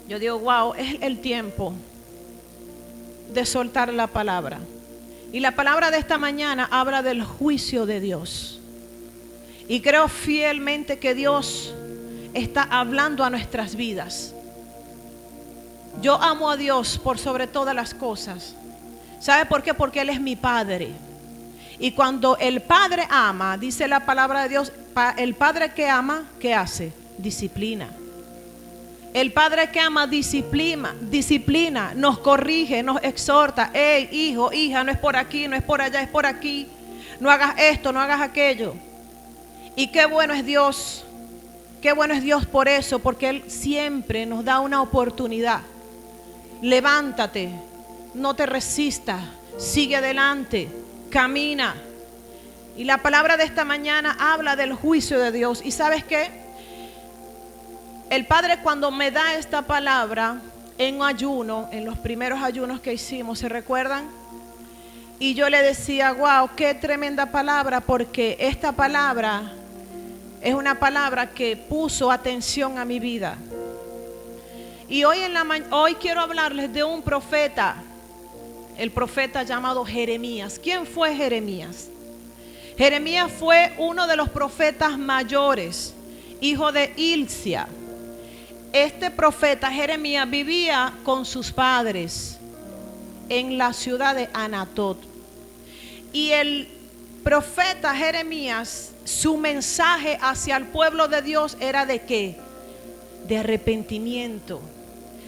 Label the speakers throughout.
Speaker 1: Yo digo, wow, es el tiempo de soltar la palabra. Y la palabra de esta mañana habla del juicio de Dios. Y creo fielmente que Dios está hablando a nuestras vidas. Yo amo a Dios por sobre todas las cosas. ¿Sabe por qué? Porque Él es mi Padre. Y cuando el Padre ama, dice la palabra de Dios, el Padre que ama, ¿qué hace? Disciplina. El Padre que ama disciplina, nos corrige, nos exhorta. Hey, hijo, hija, no es por aquí, no es por allá, es por aquí. No hagas esto, no hagas aquello. Y qué bueno es Dios. Qué bueno es Dios por eso, porque Él siempre nos da una oportunidad. Levántate, no te resistas, sigue adelante, camina. Y la palabra de esta mañana habla del juicio de Dios. ¿Y sabes qué? El Padre, cuando me da esta palabra en ayuno, en los primeros ayunos que hicimos, ¿se recuerdan? Y yo le decía, wow, qué tremenda palabra, porque esta palabra es una palabra que puso atención a mi vida. Y hoy quiero hablarles de un profeta, el profeta llamado Jeremías. ¿Quién fue Jeremías? Jeremías fue uno de los profetas mayores, hijo de Hilcia. Este profeta Jeremías vivía con sus padres en la ciudad de Anatot. Y el profeta Jeremías, su mensaje hacia el pueblo de Dios era ¿de qué? De arrepentimiento.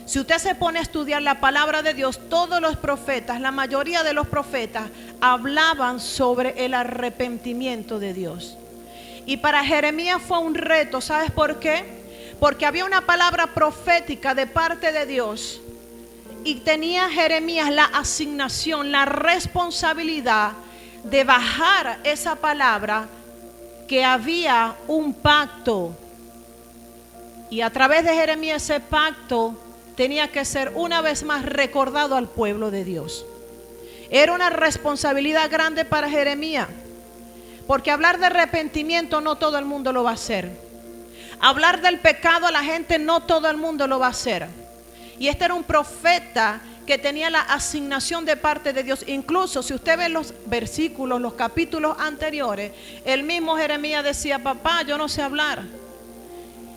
Speaker 1: Si usted se pone a estudiar la palabra de Dios, todos los profetas, la mayoría de los profetas hablaban sobre el arrepentimiento de Dios. Y para Jeremías fue un reto, ¿sabes por qué? Porque había una palabra profética de parte de Dios y tenía Jeremías la asignación, la responsabilidad de bajar esa palabra, que había un pacto. Y a través de Jeremías ese pacto tenía que ser una vez más recordado al pueblo de Dios. Era una responsabilidad grande para Jeremías, porque hablar de arrepentimiento no todo el mundo lo va a hacer. Hablar del pecado a la gente no todo el mundo lo va a hacer. Y este era un profeta que tenía la asignación de parte de Dios. Incluso si usted ve los versículos, los capítulos anteriores, el mismo Jeremías decía, papá, yo no sé hablar.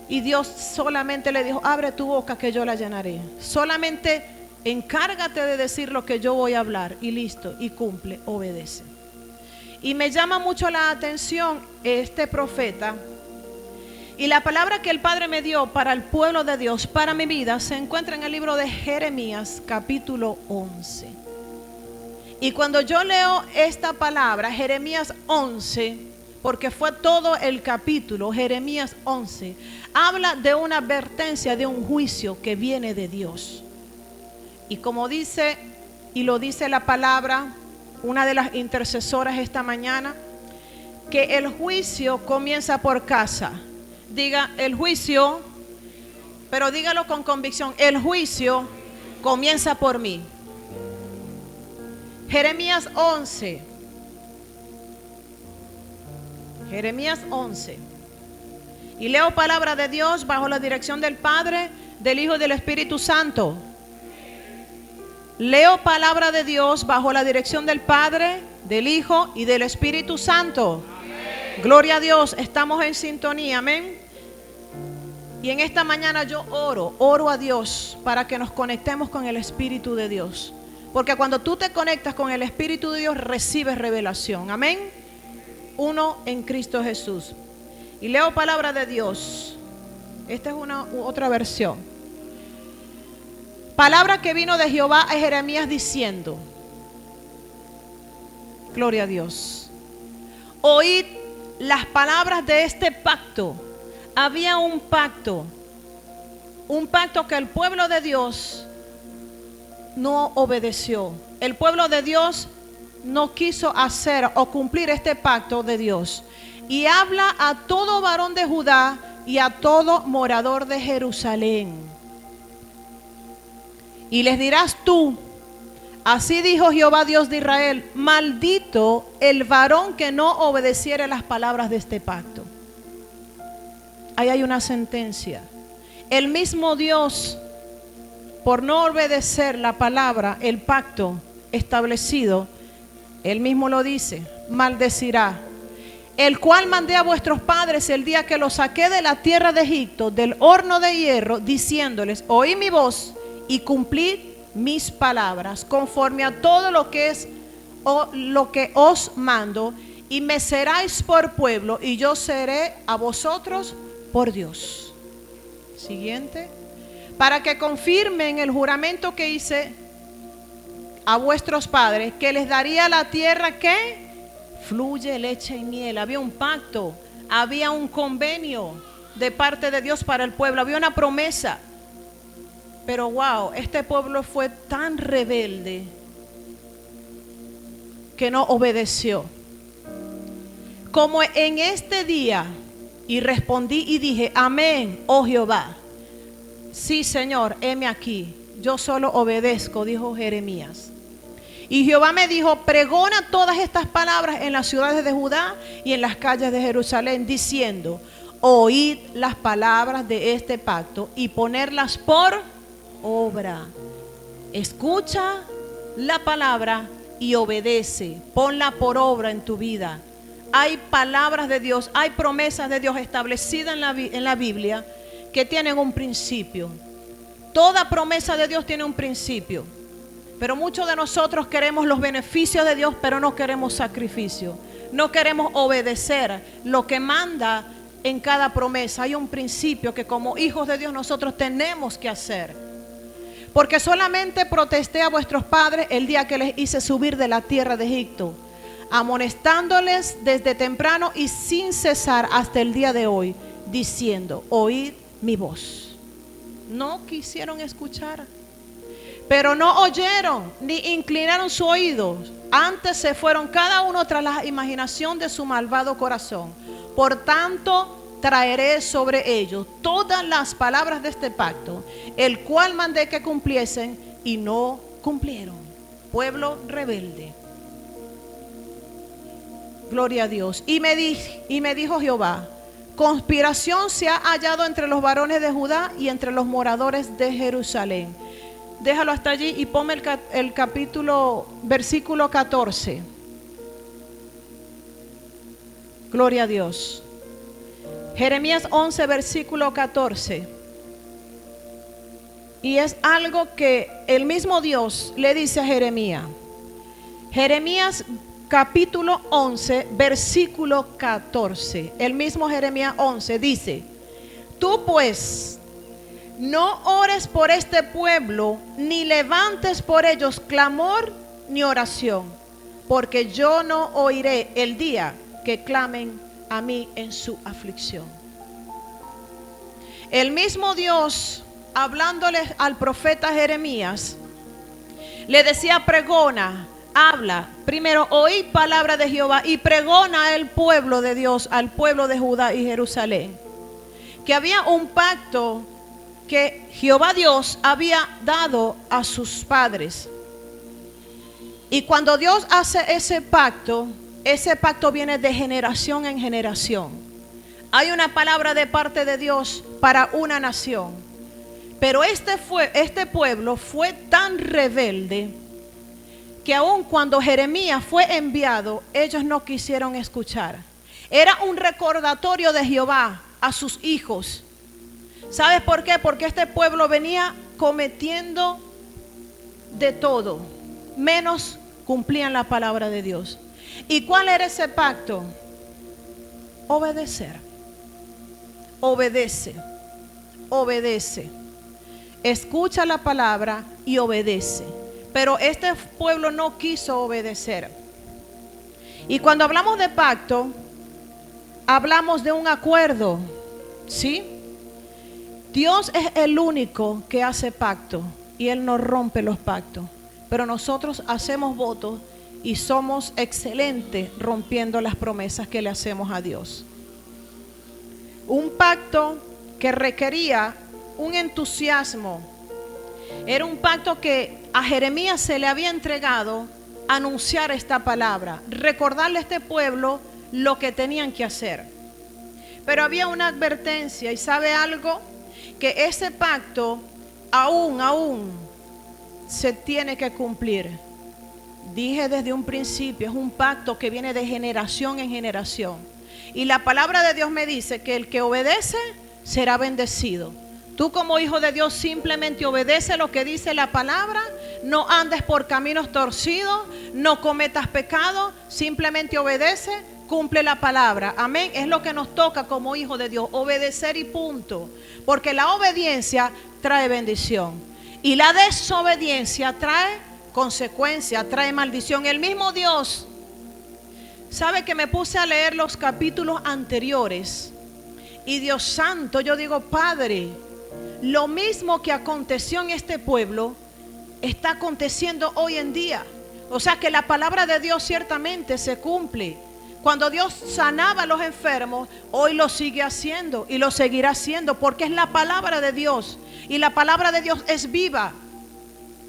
Speaker 1: Y Dios solamente le dijo, abre tu boca que yo la llenaré. Solamente encárgate de decir lo que yo voy a hablar. Y listo, y cumple, obedece. Y me llama mucho la atención este profeta. Y la palabra que el Padre me dio para el pueblo de Dios, para mi vida, se encuentra en el libro de Jeremías, capítulo 11. Y cuando yo leo esta palabra, Jeremías 11, porque fue todo el capítulo, Jeremías 11, habla de una advertencia, de un juicio que viene de Dios. Y como dice, y lo dice la palabra, una de las intercesoras esta mañana, que el juicio comienza por casa. Diga el juicio, pero dígalo con convicción, el juicio comienza por mí. Jeremías 11. Jeremías 11. Y leo palabra de Dios bajo la dirección del Padre, del Hijo y del Espíritu Santo. Leo palabra de Dios bajo la dirección del Padre, del Hijo y del Espíritu Santo. Amén. Gloria a Dios, estamos en sintonía, amén. Y en esta mañana yo oro a Dios para que nos conectemos con el Espíritu de Dios. Porque cuando tú te conectas con el Espíritu de Dios, recibes revelación, amén. Uno en Cristo Jesús. Y leo palabra de Dios. Esta es otra versión. Palabra que vino de Jehová a Jeremías diciendo, gloria a Dios, oíd las palabras de este pacto. Había un pacto que el pueblo de Dios no obedeció. El pueblo de Dios no quiso hacer o cumplir este pacto de Dios. Y habla a todo varón de Judá y a todo morador de Jerusalén. Y les dirás tú, así dijo Jehová Dios de Israel, maldito el varón que no obedeciere las palabras de este pacto. Ahí hay una sentencia. El mismo Dios por no obedecer la palabra, el pacto establecido, él mismo lo dice, maldecirá. El cual mandé a vuestros padres el día que los saqué de la tierra de Egipto, del horno de hierro, diciéndoles, oí mi voz y cumplid mis palabras, conforme a todo lo que os mando, y me seráis por pueblo, y yo seré a vosotros por Dios. Siguiente. Para que confirmen el juramento que hice a vuestros padres, que les daría la tierra que fluye leche y miel. Había un pacto, había un convenio de parte de Dios para el pueblo, había una promesa. Pero wow, este pueblo fue tan rebelde que no obedeció. Como en este día, y respondí y dije, amén, oh Jehová. Sí, Señor, heme aquí, yo solo obedezco, dijo Jeremías. Y Jehová me dijo, pregona todas estas palabras en las ciudades de Judá y en las calles de Jerusalén, diciendo, oíd las palabras de este pacto y ponerlas por obra. Escucha la palabra y obedece, ponla por obra en tu vida. Hay palabras de Dios, hay promesas de Dios establecidas en la Biblia que tienen un principio. Toda promesa de Dios tiene un principio. Pero muchos de nosotros queremos los beneficios de Dios, pero no queremos sacrificio. No queremos obedecer lo que manda en cada promesa. Hay un principio que como hijos de Dios nosotros tenemos que hacer. Porque solamente protesté a vuestros padres el día que les hice subir de la tierra de Egipto, amonestándoles desde temprano y sin cesar hasta el día de hoy, diciendo, oíd mi voz. No quisieron escuchar. Pero no oyeron ni inclinaron su oído. Antes se fueron cada uno tras la imaginación de su malvado corazón. Por tanto, traeré sobre ellos todas las palabras de este pacto, el cual mandé que cumpliesen y no cumplieron. Pueblo rebelde. Gloria a Dios. Y me dijo Jehová, conspiración se ha hallado entre los varones de Judá y entre los moradores de Jerusalén. Déjalo hasta allí y ponme el capítulo, versículo 14. Gloria a Dios. Jeremías 11, versículo 14. Y es algo que el mismo Dios le dice a Jeremías. Jeremías capítulo 11, versículo 14. El mismo Jeremías 11 dice, tú pues no ores por este pueblo, ni levantes por ellos clamor ni oración, porque yo no oiré el día que clamen a mí en su aflicción. El mismo Dios, hablándole al profeta Jeremías, le decía, pregona, habla, primero oí palabra de Jehová y pregona al pueblo de Dios, al pueblo de Judá y Jerusalén, que había un pacto que Jehová Dios había dado a sus padres. Y cuando Dios hace ese pacto viene de generación en generación. Hay una palabra de parte de Dios para una nación. Pero este pueblo fue tan rebelde que aun cuando Jeremías fue enviado, ellos no quisieron escuchar. Era un recordatorio de Jehová a sus hijos. ¿Sabes por qué? Porque este pueblo venía cometiendo de todo, menos cumplían la palabra de Dios. ¿Y cuál era ese pacto? Obedecer. Obedece. Obedece. Escucha la palabra y obedece. Pero este pueblo no quiso obedecer. Y cuando hablamos de pacto, hablamos de un acuerdo, ¿sí? Dios es el único que hace pacto y Él no rompe los pactos. Pero nosotros hacemos votos y somos excelentes rompiendo las promesas que le hacemos a Dios. Un pacto que requería un entusiasmo. Era un pacto que a Jeremías se le había entregado anunciar esta palabra, recordarle a este pueblo lo que tenían que hacer. Pero había una advertencia, y ¿sabe algo? Que ese pacto aún se tiene que cumplir. Dije desde un principio, es un pacto que viene de generación en generación. Y la palabra de Dios me dice que el que obedece será bendecido. Tú como hijo de Dios simplemente obedece lo que dice la palabra. No andes por caminos torcidos, no cometas pecado, simplemente obedece, cumple la palabra. Amén. Es lo que nos toca como hijo de Dios, obedecer y punto. Porque la obediencia trae bendición y la desobediencia trae consecuencia, trae maldición. El mismo Dios, sabe que me puse a leer los capítulos anteriores y Dios santo, yo digo, Padre, lo mismo que aconteció en este pueblo está aconteciendo hoy en día. O sea que la palabra de Dios ciertamente se cumple. Cuando Dios sanaba a los enfermos, hoy lo sigue haciendo y lo seguirá haciendo, porque es la palabra de Dios y la palabra de Dios es viva.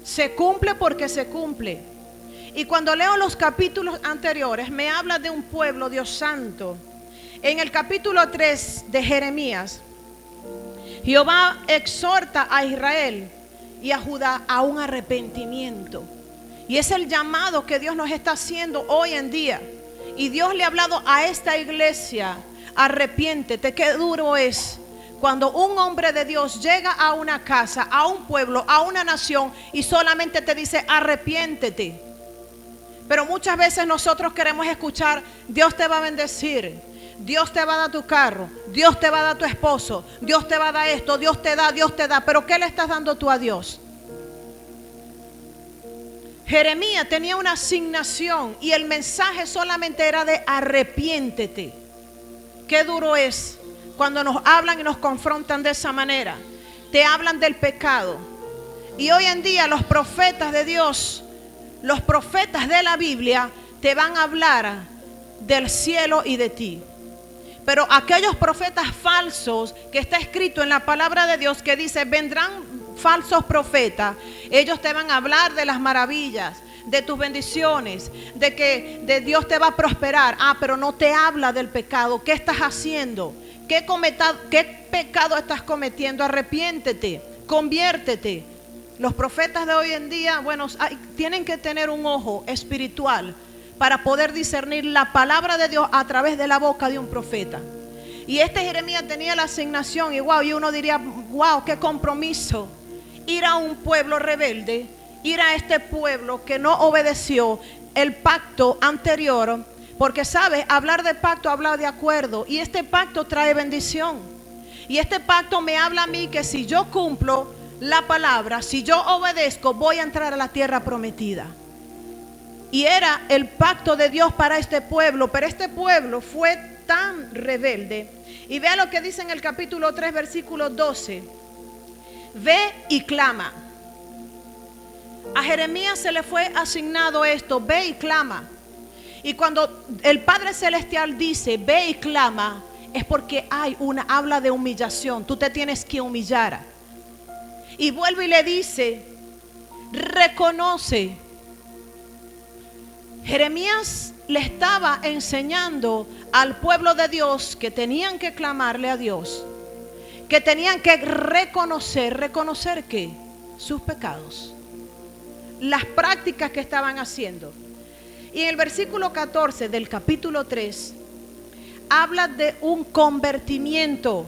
Speaker 1: Se cumple porque se cumple. Y cuando leo los capítulos anteriores, me habla de un pueblo, Dios santo. En el capítulo 3 de Jeremías, Jehová exhorta a Israel y a Judá a un arrepentimiento. Y es el llamado que Dios nos está haciendo hoy en día. Y Dios le ha hablado a esta iglesia: arrepiéntete. Qué duro es cuando un hombre de Dios llega a una casa, a un pueblo, a una nación y solamente te dice arrepiéntete. Pero muchas veces nosotros queremos escuchar: Dios te va a bendecir, Dios te va a dar tu carro, Dios te va a dar tu esposo, Dios te va a dar esto, Dios te da, Dios te da. Pero ¿qué le estás dando tú a Dios? Jeremías tenía una asignación y el mensaje solamente era de arrepiéntete. Qué duro es cuando nos hablan y nos confrontan de esa manera. Te hablan del pecado. Y hoy en día los profetas de Dios, los profetas de la Biblia, te van a hablar del cielo y de ti. Pero aquellos profetas falsos que está escrito en la palabra de Dios, que dice: vendrán falsos profetas, ellos te van a hablar de las maravillas, de tus bendiciones, de que de Dios te va a prosperar. Pero no te habla del pecado. ¿Qué estás haciendo? ¿Qué pecado estás cometiendo? Arrepiéntete, conviértete. Los profetas de hoy en día, bueno, tienen que tener un ojo espiritual para poder discernir la palabra de Dios a través de la boca de un profeta. Y este Jeremías tenía la asignación y uno diría: wow, qué compromiso. Ir a un pueblo rebelde, ir a este pueblo que no obedeció el pacto anterior. Porque sabes, hablar de pacto habla de acuerdo, y este pacto trae bendición. Y este pacto me habla a mí que si yo cumplo la palabra, si yo obedezco, voy a entrar a la tierra prometida. Y era el pacto de Dios para este pueblo, pero este pueblo fue tan rebelde. Y vea lo que dice en el capítulo 3, versículo 12. Ve y clama. A Jeremías se le fue asignado esto: ve y clama. Y cuando el Padre Celestial dice ve y clama, es porque habla de humillación. Tú te tienes que humillar. Y vuelve y le dice: reconoce. Jeremías le estaba enseñando al pueblo de Dios que tenían que clamarle a Dios, que tenían que reconocer ¿qué? Sus pecados, las prácticas que estaban haciendo. Y en el versículo 14 del capítulo 3 habla de un convertimiento.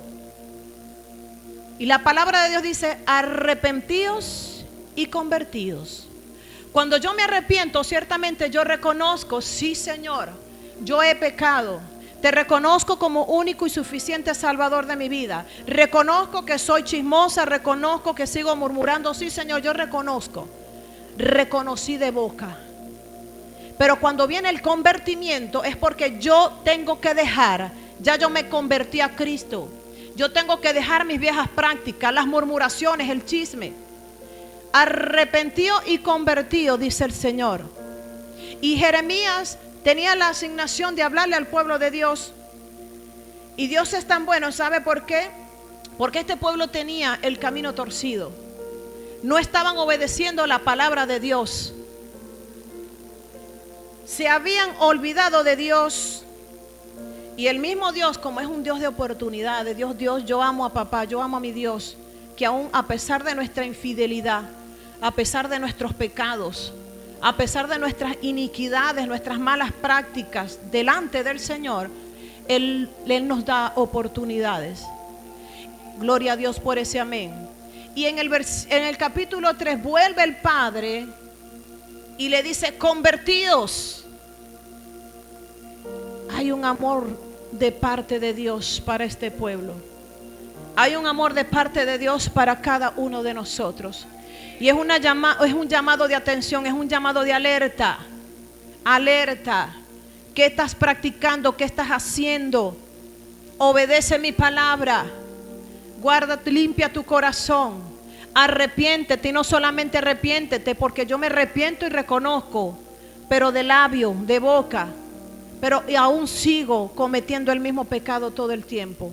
Speaker 1: Y la palabra de Dios dice: arrepentíos y convertidos. Cuando yo me arrepiento, ciertamente yo reconozco: sí, Señor, yo he pecado. Te reconozco como único y suficiente Salvador de mi vida. Reconozco que soy chismosa, reconozco que sigo murmurando. Sí, Señor, yo reconozco. Reconocí de boca. Pero cuando viene el convertimiento es porque yo tengo que dejar. Ya yo me convertí a Cristo. Yo tengo que dejar mis viejas prácticas, las murmuraciones, el chisme. Arrepentido y convertido, dice el Señor. Y Jeremías tenía la asignación de hablarle al pueblo de Dios. Y Dios es tan bueno, ¿sabe por qué? Porque este pueblo tenía el camino torcido. No estaban obedeciendo la palabra de Dios. Se habían olvidado de Dios. Y el mismo Dios, como es un Dios de oportunidades, Dios, yo amo a papá, yo amo a mi Dios. que aún a pesar de nuestra infidelidad, a pesar de nuestros pecados, a pesar de nuestras iniquidades, nuestras malas prácticas delante del Señor, Él nos da oportunidades. Gloria a Dios por ese amén. Y en el capítulo 3 vuelve el Padre y le dice: convertidos. Hay un amor de parte de Dios para este pueblo. Hay un amor de parte de Dios para cada uno de nosotros. Y es un llamado de atención, es un llamado de alerta. Alerta. ¿Qué estás practicando? ¿Qué estás haciendo? Obedece mi palabra. Guarda, limpia tu corazón. Arrepiéntete, y no solamente arrepiéntete, porque yo me arrepiento y reconozco, pero de labio, de boca, pero aún sigo cometiendo el mismo pecado todo el tiempo.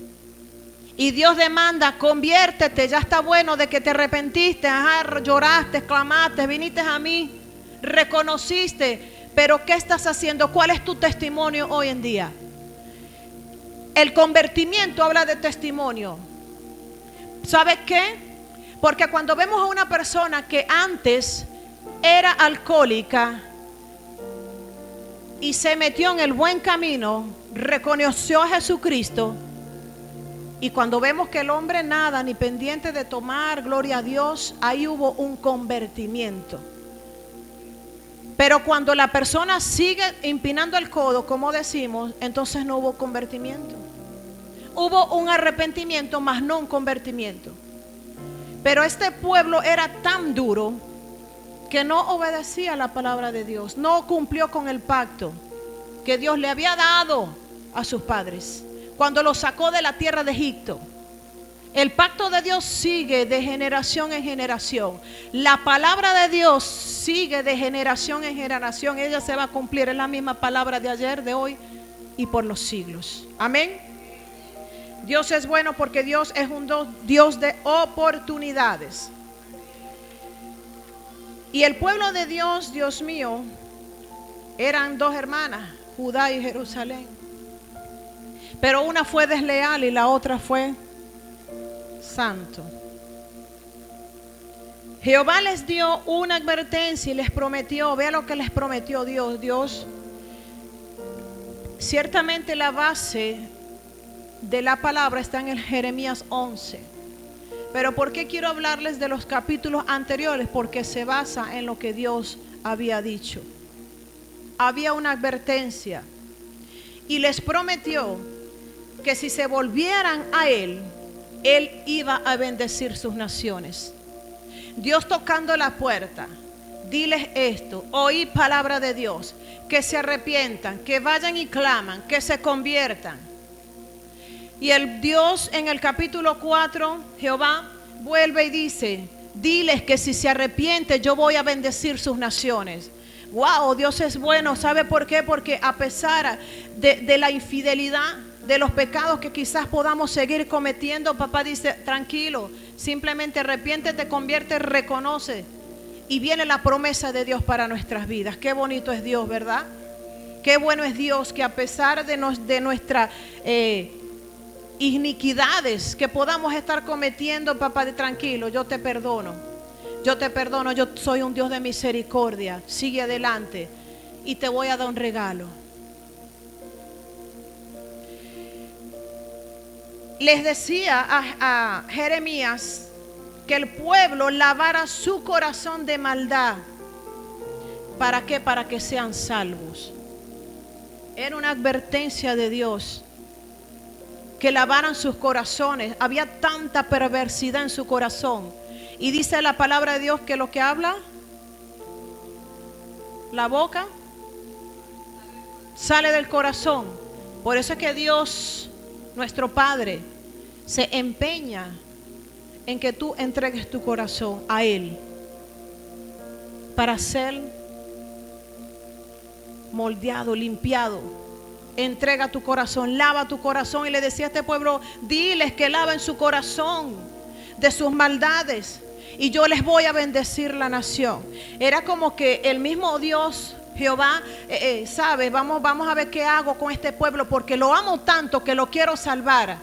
Speaker 1: Y Dios demanda: conviértete, ya está bueno de que te arrepentiste, lloraste, clamaste, viniste a mí, reconociste, pero ¿qué estás haciendo? ¿Cuál es tu testimonio hoy en día? El convertimiento habla de testimonio. ¿Sabes qué? Porque cuando vemos a una persona que antes era alcohólica y se metió en el buen camino, reconoció a Jesucristo, y cuando vemos que el hombre nada ni pendiente de tomar, gloria a Dios, ahí hubo un convertimiento. Pero cuando la persona sigue empinando el codo, como decimos, entonces no hubo convertimiento. Hubo un arrepentimiento, mas no un convertimiento. Pero este pueblo era tan duro que no obedecía la palabra de Dios, no cumplió con el pacto que Dios le había dado a sus padres cuando los sacó de la tierra de Egipto. El pacto de Dios sigue de generación en generación. La palabra de Dios sigue de generación en generación. Ella se va a cumplir. Es la misma palabra de ayer, de hoy y por los siglos. Amén. Dios es bueno porque Dios es un Dios de oportunidades. Y el pueblo de Dios, Dios mío, eran dos hermanas, Judá y Jerusalén. Pero una fue desleal y la otra fue santo. Jehová les dio una advertencia y les prometió. Vea lo que les prometió Dios. Dios, ciertamente la base de la palabra está en el Jeremías 11. Pero ¿por qué quiero hablarles de los capítulos anteriores? Porque se basa en lo que Dios había dicho. Había una advertencia y les prometió que si se volvieran a Él iba a bendecir sus naciones. Dios tocando la puerta: diles esto, oí palabra de Dios, que se arrepientan, que vayan y claman, que se conviertan. Y el Dios en el capítulo 4, Jehová vuelve y dice: diles que si se arrepiente yo voy a bendecir sus naciones. Wow, Dios es bueno. ¿Sabe por qué? Porque a pesar de la infidelidad, de los pecados que quizás podamos seguir cometiendo, papá dice: tranquilo, simplemente arrepiéntete, convierte, reconoce, y viene la promesa de Dios para nuestras vidas. Qué bonito es Dios, ¿verdad? Qué bueno es Dios, que a pesar de nuestras iniquidades que podamos estar cometiendo, papá, tranquilo, yo te perdono, yo soy un Dios de misericordia. Sigue adelante y te voy a dar un regalo. Les decía a Jeremías que el pueblo lavara su corazón de maldad. ¿Para qué? Para que sean salvos. Era una advertencia de Dios, que lavaran sus corazones. Había tanta perversidad en su corazón. Y dice la palabra de Dios que lo que habla la boca sale del corazón. Por eso es que Dios, nuestro Padre, se empeña en que tú entregues tu corazón a Él para ser moldeado, limpiado. Entrega tu corazón, lava tu corazón. Y le decía a este pueblo: diles que laven su corazón de sus maldades y yo les voy a bendecir la nación. Era como que el mismo Dios, Jehová, sabe, vamos a ver qué hago con este pueblo, porque lo amo tanto que lo quiero salvar.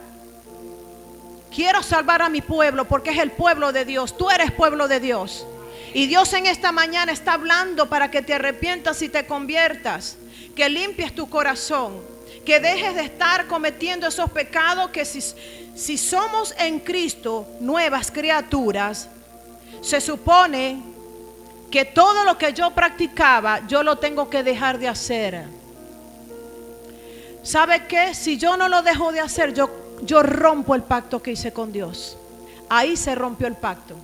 Speaker 1: Quiero salvar a mi pueblo porque es el pueblo de Dios. Tú eres pueblo de Dios. Y Dios en esta mañana está hablando para que te arrepientas y te conviertas. Que limpies tu corazón. Que dejes de estar cometiendo esos pecados que si somos en Cristo nuevas criaturas, se supone que todo lo que yo practicaba, yo lo tengo que dejar de hacer. ¿Sabe qué? Si yo no lo dejo de hacer, yo rompo el pacto que hice con Dios. Ahí se rompió el pacto.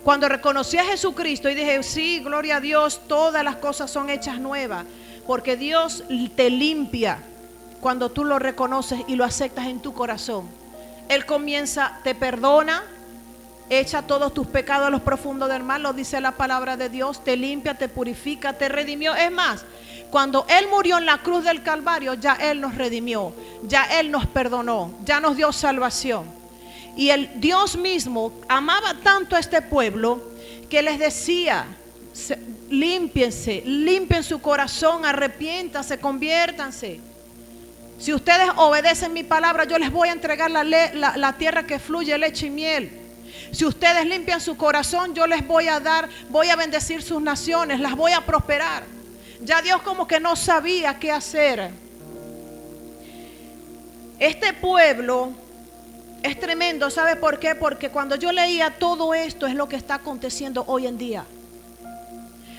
Speaker 1: Cuando reconocí a Jesucristo y dije, sí, gloria a Dios, todas las cosas son hechas nuevas. Porque Dios te limpia cuando tú lo reconoces y lo aceptas en tu corazón. Él comienza, te perdona, echa todos tus pecados a los profundos del mar, lo dice la palabra de Dios, te limpia, te purifica, te redimió. Es más, cuando Él murió en la cruz del Calvario, ya Él nos redimió, ya Él nos perdonó, ya nos dio salvación. Y el Dios mismo amaba tanto a este pueblo que les decía, límpiense, limpien su corazón, arrepiéntanse, conviértanse. Si ustedes obedecen mi palabra, yo les voy a entregar la tierra que fluye leche y miel. Si ustedes limpian su corazón, yo les voy a dar, voy a bendecir sus naciones, las voy a prosperar. Ya Dios como que no sabía qué hacer. Este pueblo es tremendo, ¿sabe por qué? Porque cuando yo leía todo esto es lo que está aconteciendo hoy en día.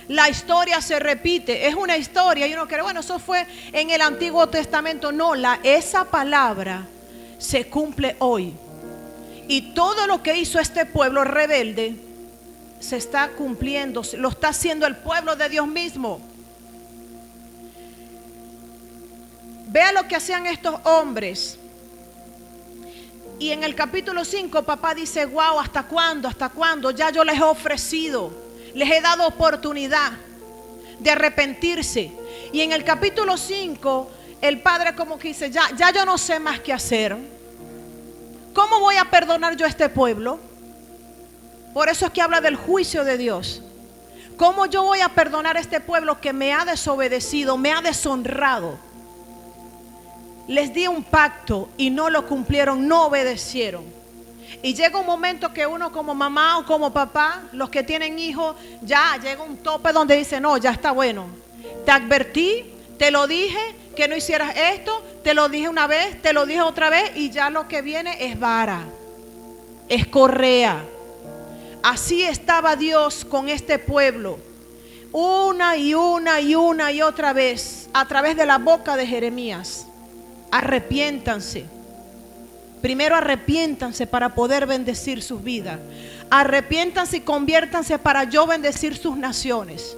Speaker 1: La historia se repite, es una historia y uno cree, bueno, eso fue en el Antiguo Testamento. No, esa palabra se cumple hoy. Y todo lo que hizo este pueblo rebelde se está cumpliendo, lo está haciendo el pueblo de Dios mismo. Vea lo que hacían estos hombres. Y en el capítulo 5 papá dice, wow, ¿hasta cuándo? ¿Hasta cuándo? Ya yo les he ofrecido, les he dado oportunidad de arrepentirse. Y en el capítulo 5 el padre como que dice, ya yo no sé más qué hacer. ¿Cómo voy a perdonar yo a este pueblo? Por eso es que habla del juicio de Dios. ¿Cómo yo voy a perdonar a este pueblo que me ha desobedecido, me ha deshonrado? Les di un pacto y no lo cumplieron, no obedecieron. Y llega un momento que uno como mamá o como papá, los que tienen hijos, ya llega un tope donde dice, no, ya está bueno. Te advertí, te lo dije, que no hicieras esto, te lo dije una vez, te lo dije otra vez y ya lo que viene es vara, es correa. Así estaba Dios con este pueblo, una y otra vez, a través de la boca de Jeremías. Arrepiéntanse. Primero arrepiéntanse para poder bendecir sus vidas. Arrepiéntanse y conviértanse para yo bendecir sus naciones.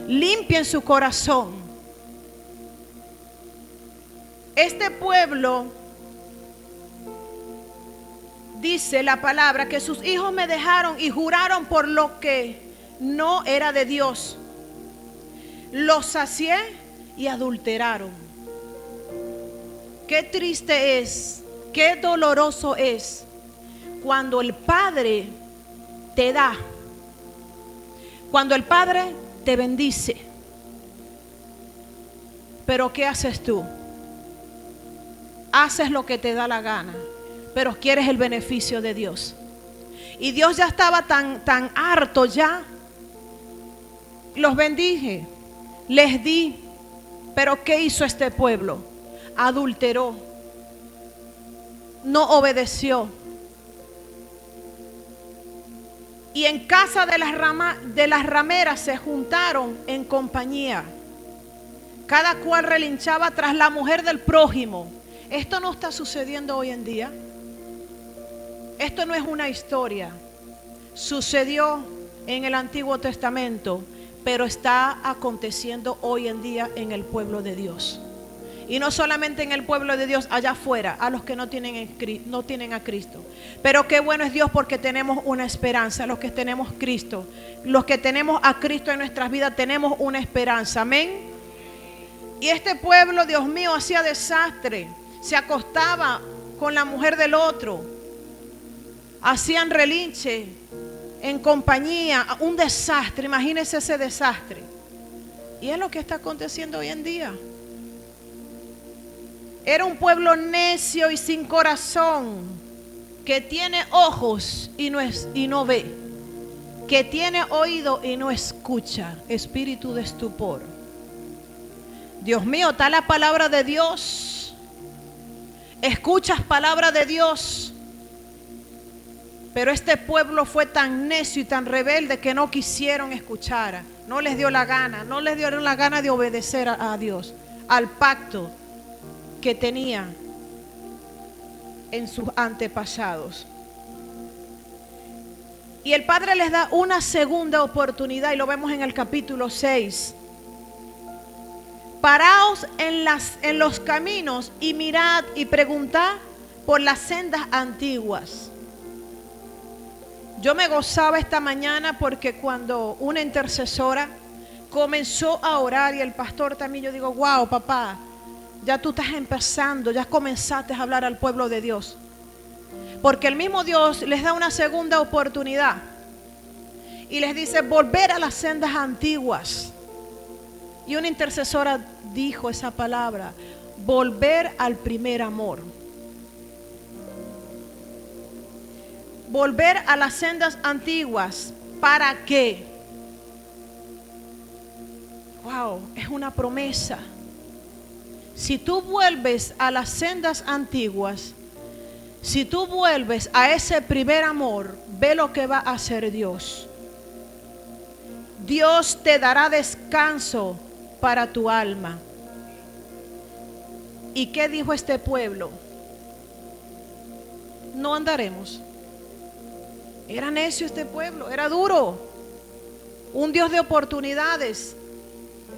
Speaker 1: Limpien su corazón. Este pueblo, dice la palabra, que sus hijos me dejaron y juraron por lo que no era de Dios. Los sacié y adulteraron. Qué triste es, qué doloroso es cuando el Padre te da, cuando el Padre te bendice. Pero ¿qué haces tú? Haces lo que te da la gana, pero quieres el beneficio de Dios. Y Dios ya estaba tan harto ya. Los bendije, les di, pero ¿qué hizo este pueblo? Adulteró, no obedeció. Y en casa de las rameras se juntaron en compañía. Cada cual relinchaba tras la mujer del prójimo. Esto no está sucediendo hoy en día. Esto no es una historia. Sucedió en el Antiguo Testamento, pero está aconteciendo hoy en día en el pueblo de Dios. Y no solamente en el pueblo de Dios, allá afuera, a los que no tienen a Cristo. Pero qué bueno es Dios porque tenemos una esperanza, los que tenemos Cristo. Los que tenemos a Cristo en nuestras vidas tenemos una esperanza, amén. Y este pueblo, Dios mío, hacía desastre. Se acostaba con la mujer del otro. Hacían relinche en compañía, un desastre, imagínense ese desastre. Y es lo que está aconteciendo hoy en día. Era un pueblo necio y sin corazón, que tiene ojos y no ve, que tiene oído y no escucha, espíritu de estupor. Dios mío, está la palabra de Dios. Escuchas palabra de Dios. Pero este pueblo fue tan necio y tan rebelde que no quisieron escuchar. No les dio la gana, no les dieron la gana de obedecer a Dios, al pacto que tenía en sus antepasados. Y el Padre les da una segunda oportunidad y lo vemos en el capítulo 6. Paraos en los caminos y mirad y preguntad por las sendas antiguas. Yo me gozaba esta mañana porque cuando una intercesora comenzó a orar y el pastor también, yo digo, wow, papá, ya tú estás empezando, ya comenzaste a hablar al pueblo de Dios. Porque el mismo Dios les da una segunda oportunidad y les dice volver a las sendas antiguas. Y una intercesora dijo esa palabra, volver al primer amor. Volver a las sendas antiguas. ¿Para qué? Wow, es una promesa. Si tú vuelves a las sendas antiguas, si tú vuelves a ese primer amor, ve lo que va a hacer Dios. Dios te dará descanso para tu alma. ¿Y qué dijo este pueblo? No andaremos. Era necio este pueblo, era duro. Un Dios de oportunidades.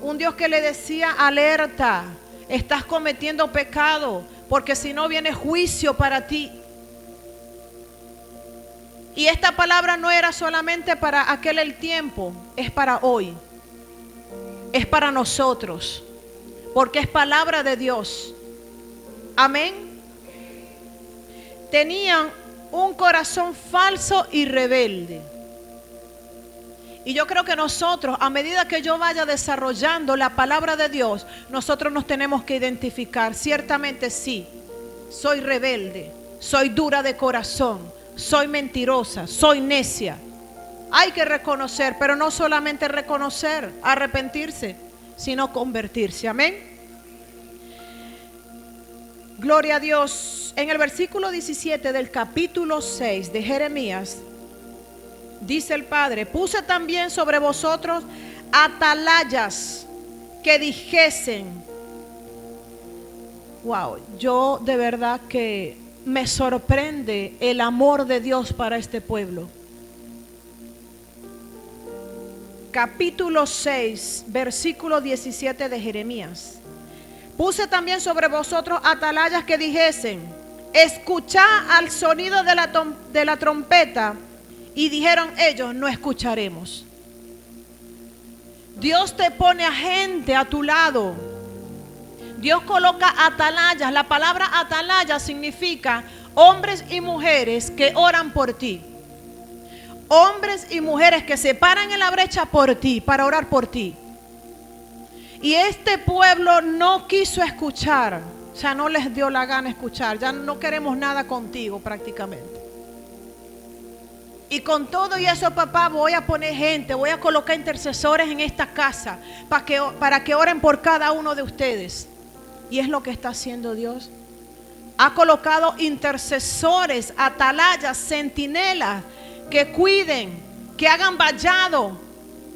Speaker 1: Un Dios que le decía, alerta, estás cometiendo pecado, porque si no viene juicio para ti. Y esta palabra no era solamente para aquel el tiempo, es para hoy. Es para nosotros, porque es palabra de Dios. Amén. Tenían un corazón falso y rebelde. Y yo creo que nosotros, a medida que yo vaya desarrollando la palabra de Dios, nosotros nos tenemos que identificar. Ciertamente sí, soy rebelde, soy dura de corazón, soy mentirosa, soy necia. Hay que reconocer, pero no solamente reconocer, arrepentirse, sino convertirse. Amén. Gloria a Dios. En el versículo 17 del capítulo 6 de Jeremías, dice el Padre, puse también sobre vosotros atalayas que dijesen. Wow, yo de verdad que me sorprende el amor de Dios para este pueblo. Capítulo 6, versículo 17 de Jeremías. Puse también sobre vosotros atalayas que dijesen, escuchad al sonido de la trompeta. Y dijeron ellos, no escucharemos. Dios te pone a gente a tu lado. Dios coloca atalayas. La palabra atalaya significa hombres y mujeres que oran por ti. Hombres y mujeres que se paran en la brecha por ti, para orar por ti. Y este pueblo no quiso escuchar. O sea, no les dio la gana escuchar. Ya no queremos nada contigo prácticamente. Y con todo y eso, papá, voy a poner gente, voy a colocar intercesores en esta casa para que oren por cada uno de ustedes. Y es lo que está haciendo Dios. Ha colocado intercesores, atalayas, centinelas, que cuiden, que hagan vallado,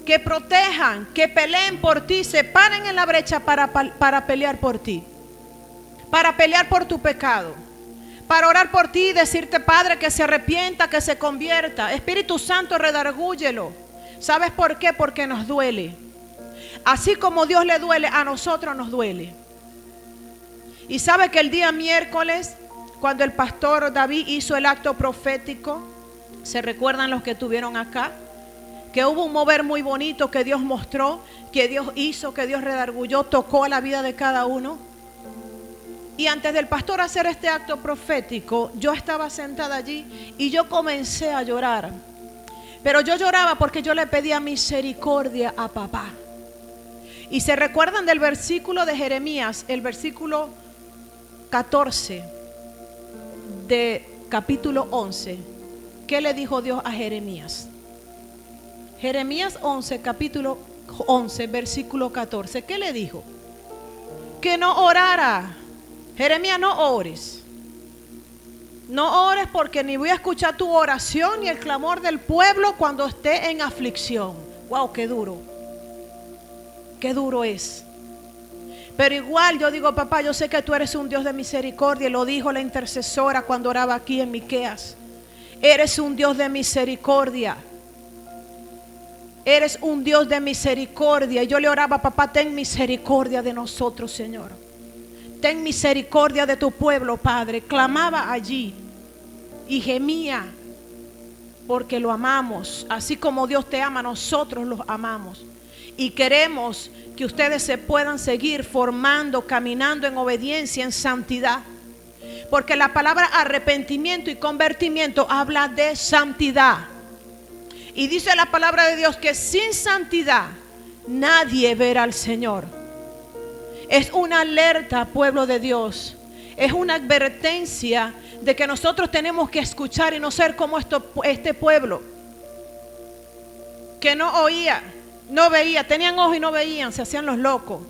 Speaker 1: que protejan, que peleen por ti, se paren en la brecha para pelear por ti, para pelear por tu pecado. Para orar por ti y decirte, Padre, que se arrepienta, que se convierta. Espíritu Santo, redargúyelo. ¿Sabes por qué? Porque nos duele. Así como Dios le duele, a nosotros nos duele. Y sabe que el día miércoles, cuando el pastor David hizo el acto profético, ¿se recuerdan los que estuvieron acá? Que hubo un mover muy bonito que Dios mostró, que Dios hizo, que Dios redargulló, tocó a la vida de cada uno. Y antes del pastor hacer este acto profético, yo estaba sentada allí y yo comencé a llorar. Pero yo lloraba porque yo le pedía misericordia a papá. Y se recuerdan del versículo de Jeremías, el versículo 14 de capítulo 11, ¿qué le dijo Dios a Jeremías? Jeremías 11, capítulo 11, versículo 14, ¿qué le dijo? Que no orara. Jeremías, no ores. No ores porque ni voy a escuchar tu oración ni el clamor del pueblo cuando esté en aflicción. Wow, qué duro. Qué duro es. Pero igual yo digo, papá, yo sé que tú eres un Dios de misericordia. Y lo dijo la intercesora cuando oraba aquí en Miqueas. Eres un Dios de misericordia. Eres un Dios de misericordia. Y yo le oraba, papá, ten misericordia de nosotros, Señor. Ten misericordia de tu pueblo, Padre. Clamaba allí y gemía porque lo amamos. Así como Dios te ama, nosotros los amamos. Y queremos que ustedes se puedan seguir formando, caminando en obediencia, en santidad. Porque la palabra arrepentimiento y convertimiento habla de santidad. Y dice la palabra de Dios que sin santidad nadie verá al Señor. Es una alerta, pueblo de Dios. Es una advertencia de que nosotros tenemos que escuchar y no ser como este pueblo que no oía, no veía, tenían ojos y no veían, se hacían los locos.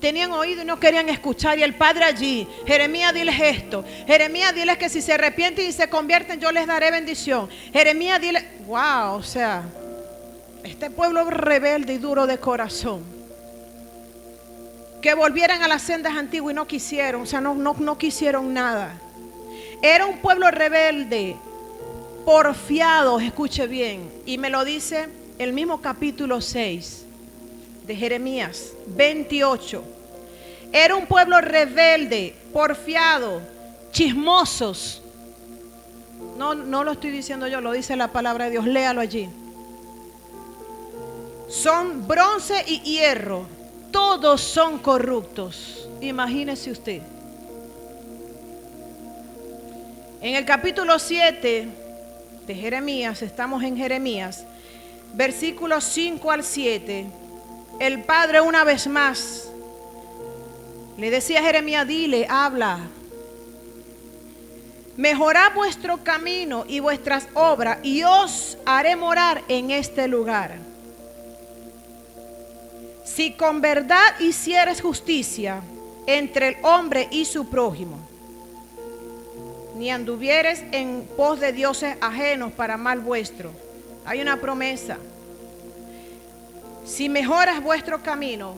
Speaker 1: Tenían oído y no querían escuchar. Y el Padre allí, Jeremías, diles esto. Jeremías, diles que si se arrepienten y se convierten, yo les daré bendición. Jeremías, diles, wow, o sea, este pueblo rebelde y duro de corazón, que volvieran a las sendas antiguas y no quisieron, o sea, no quisieron nada. Era un pueblo rebelde, porfiado, escuche bien, y me lo dice el mismo capítulo 6 de Jeremías 28. Era un pueblo rebelde, porfiado, chismosos. No lo estoy diciendo yo, lo dice la palabra de Dios, léalo allí. Son bronce y hierro, todos son corruptos. Imagínese usted. En el capítulo 7 de Jeremías, estamos en Jeremías, versículos 5 al 7, el Padre una vez más le decía a Jeremías, dile, habla, mejorad vuestro camino y vuestras obras y os haré morar en este lugar. Si con verdad hicieres justicia entre el hombre y su prójimo, ni anduvieres en pos de dioses ajenos para mal vuestro. Hay una promesa. Si mejoras vuestro camino,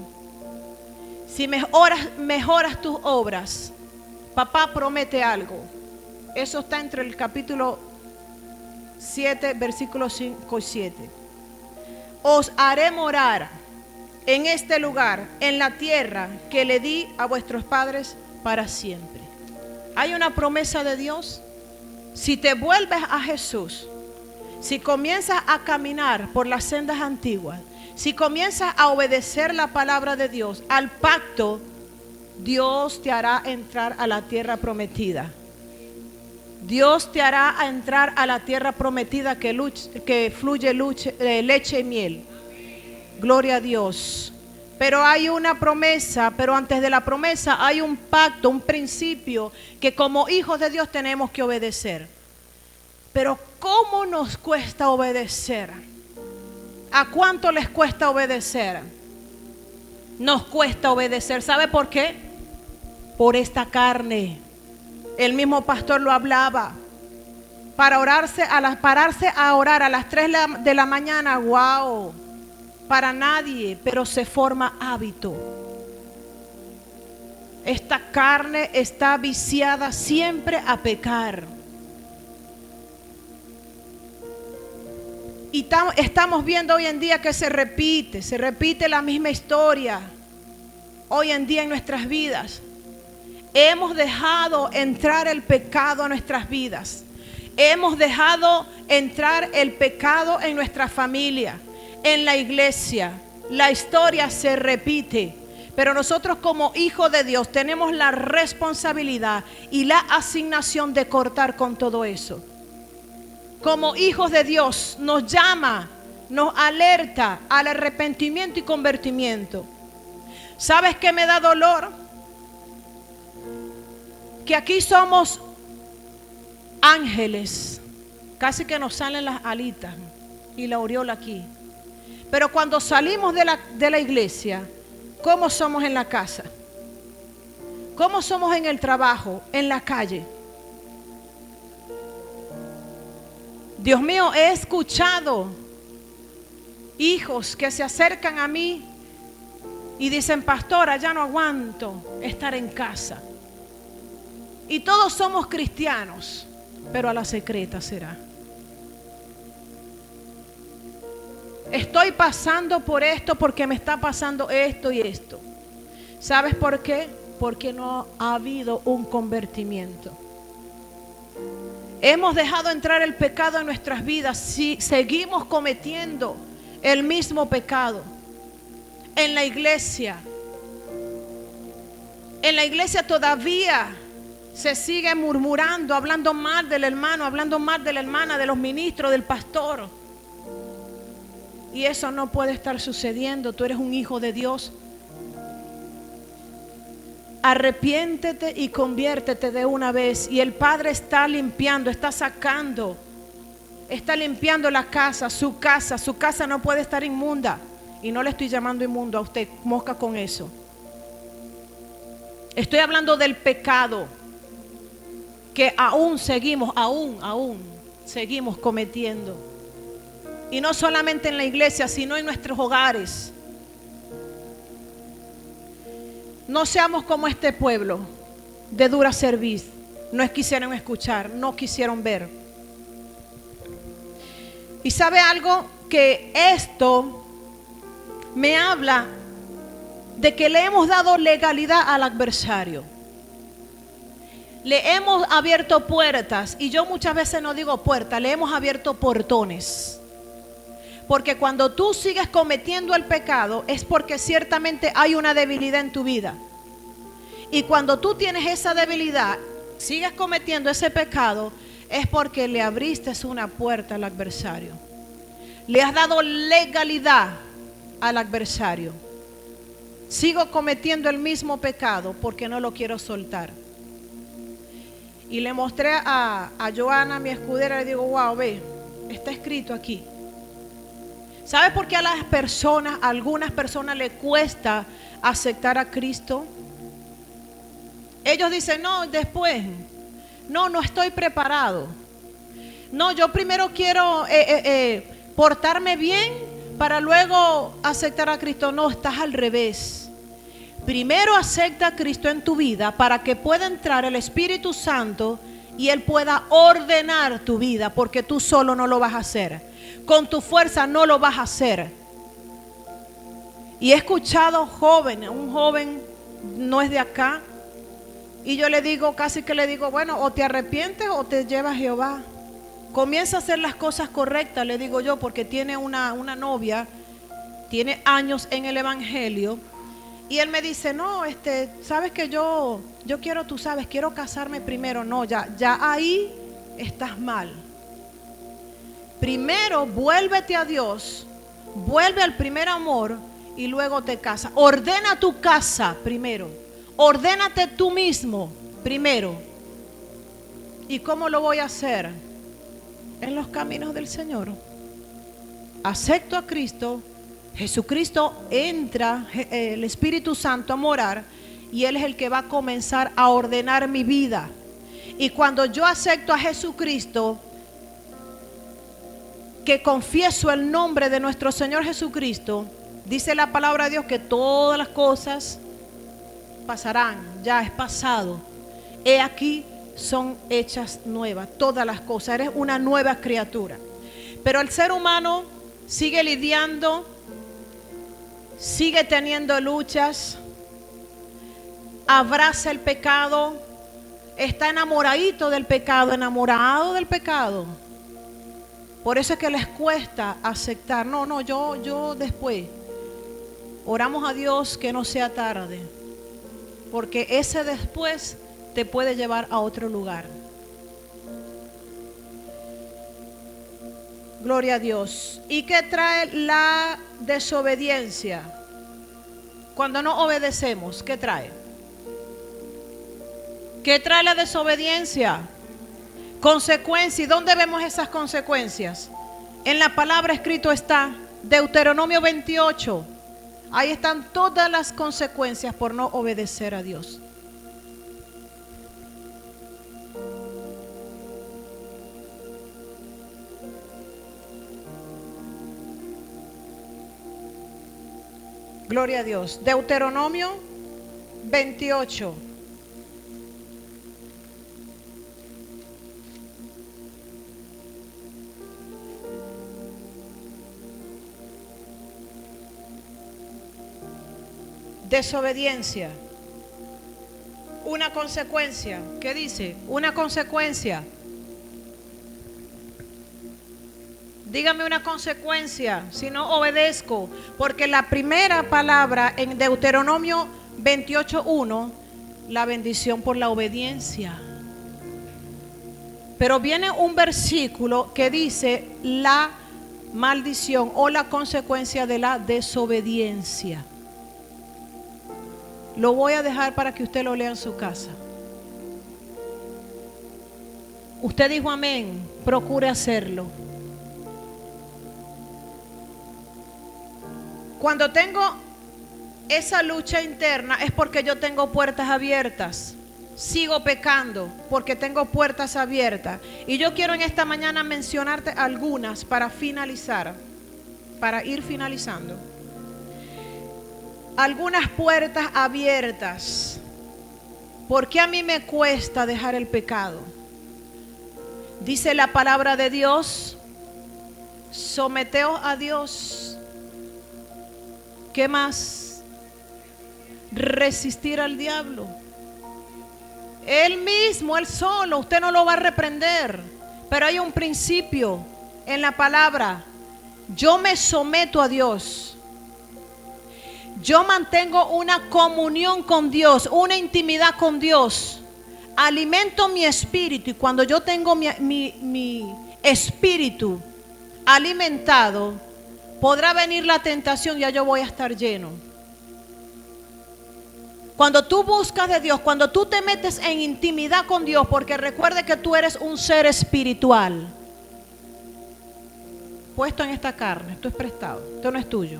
Speaker 1: si mejoras tus obras, papá promete algo. Eso está entre el capítulo 7, versículos 5 y 7. Os haré morar en este lugar, en la tierra que le di a vuestros padres para siempre. Hay una promesa de Dios. Si te vuelves a Jesús, si comienzas a caminar por las sendas antiguas, si comienzas a obedecer la palabra de Dios, al pacto, Dios te hará entrar a la tierra prometida. Dios te hará entrar a la tierra prometida que fluye leche y miel. Gloria a Dios. Pero hay una promesa, pero antes de la promesa hay un pacto, un principio que como hijos de Dios tenemos que obedecer. Pero ¿cómo nos cuesta obedecer? ¿A cuánto les cuesta obedecer? Nos cuesta obedecer. ¿Sabe por qué? Por esta carne. El mismo pastor lo hablaba. Pararse a orar a las 3 de la mañana, wow. Para nadie, pero se forma hábito. Esta carne está viciada siempre a pecar. Y estamos viendo hoy en día que se repite la misma historia. Hoy en día en nuestras vidas. Hemos dejado entrar el pecado a nuestras vidas. Hemos dejado entrar el pecado en nuestra familia, en la iglesia. La historia se repite. Pero nosotros como hijos de Dios tenemos la responsabilidad y la asignación de cortar con todo eso. Como hijos de Dios nos llama, nos alerta al arrepentimiento y convertimiento. ¿Sabes qué me da dolor? Que aquí somos ángeles, casi que nos salen las alitas y la aureola aquí. Pero cuando salimos de la iglesia, ¿cómo somos en la casa? ¿Cómo somos en el trabajo, en la calle? Dios mío, he escuchado hijos que se acercan a mí y dicen: pastora, ya no aguanto estar en casa. Y todos somos cristianos, pero a la secreta será. Estoy pasando por esto porque me está pasando esto y esto. ¿Sabes por qué? Porque no ha habido un convertimiento. Hemos dejado entrar el pecado en nuestras vidas. Si seguimos cometiendo el mismo pecado en la iglesia todavía se sigue murmurando, hablando mal del hermano, hablando mal de la hermana, de los ministros, del pastor. Y eso no puede estar sucediendo. Tú eres un hijo de Dios. Arrepiéntete y conviértete de una vez. Y el Padre está limpiando, está sacando, está limpiando la casa. Su casa no puede estar inmunda. Y no le estoy llamando inmundo a usted, mosca con eso. Estoy hablando del pecado que aún seguimos cometiendo. Y no solamente en la iglesia, sino en nuestros hogares. No seamos como este pueblo de dura cerviz. No quisieron escuchar, no quisieron ver. Y sabe algo, que esto me habla de que le hemos dado legalidad al adversario. Le hemos abierto puertas, y yo muchas veces no digo puertas, le hemos abierto portones. Porque cuando tú sigues cometiendo el pecado es porque ciertamente hay una debilidad en tu vida. Y cuando tú tienes esa debilidad, sigues cometiendo ese pecado, es porque le abriste una puerta al adversario. Le has dado legalidad al adversario. Sigo cometiendo el mismo pecado porque no lo quiero soltar. Y le mostré a Joana, mi escudera, le digo: wow, ve, está escrito aquí. ¿Sabes por qué a algunas personas les cuesta aceptar a Cristo? Ellos dicen: no, después. No estoy preparado. No, yo primero quiero portarme bien para luego aceptar a Cristo. No, estás al revés. Primero acepta a Cristo en tu vida para que pueda entrar el Espíritu Santo y Él pueda ordenar tu vida, porque tú solo no lo vas a hacer. Con tu fuerza no lo vas a hacer. Y he escuchado un joven no es de acá, y yo le digo, casi que le digo: bueno, o te arrepientes o te lleva a Jehová. Comienza a hacer las cosas correctas, le digo yo, porque tiene una novia, tiene años en el evangelio. Y él me dice: no, sabes que yo quiero, tú sabes, quiero casarme primero. No, ya ahí estás mal. Primero vuélvete a Dios, vuelve al primer amor y luego te casas. Ordena tu casa primero, ordénate tú mismo primero. ¿Y cómo lo voy a hacer? En los caminos del Señor. Acepto a Cristo, Jesucristo entra, el Espíritu Santo a morar, y Él es el que va a comenzar a ordenar mi vida. Y cuando yo acepto a Jesucristo, que confieso el nombre de nuestro Señor Jesucristo, dice la palabra de Dios que todas las cosas pasarán, ya es pasado. He aquí son hechas nuevas, todas las cosas, eres una nueva criatura. Pero el ser humano sigue lidiando, sigue teniendo luchas, abraza el pecado, está enamoradito del pecado, enamorado del pecado. Por eso es que les cuesta aceptar. No, yo después. Oramos a Dios que no sea tarde, porque ese después te puede llevar a otro lugar. Gloria a Dios. ¿Y qué trae la desobediencia? Cuando no obedecemos, ¿qué trae? ¿Qué trae la desobediencia? Consecuencias. ¿Y dónde vemos esas consecuencias? En la palabra escrito está Deuteronomio 28. Ahí están todas las consecuencias por no obedecer a Dios. Gloria a Dios. Deuteronomio 28. Desobediencia. Una consecuencia. ¿Qué dice? Una consecuencia. Dígame una consecuencia si no obedezco. Porque la primera palabra en Deuteronomio 28:1, la bendición por la obediencia. Pero viene un versículo que dice la maldición o la consecuencia de la desobediencia. Lo voy a dejar para que usted lo lea en su casa. Usted dijo amén, procure hacerlo. Cuando tengo esa lucha interna es porque yo tengo puertas abiertas. Sigo pecando porque tengo puertas abiertas. Y yo quiero en esta mañana mencionarte algunas para finalizar, para ir finalizando. Algunas puertas abiertas. ¿Por qué a mí me cuesta dejar el pecado? Dice la palabra de Dios, someteos a Dios. ¿Qué más? Resistir al diablo. Él mismo, él solo, usted no lo va a reprender. Pero hay un principio en la palabra. Yo me someto a Dios. Yo mantengo una comunión con Dios, una intimidad con Dios. Alimento mi espíritu y cuando yo tengo mi espíritu alimentado, podrá venir la tentación y ya yo voy a estar lleno. Cuando tú buscas de Dios, cuando tú te metes en intimidad con Dios, porque recuerde que tú eres un ser espiritual, puesto en esta carne, esto es prestado, esto no es tuyo.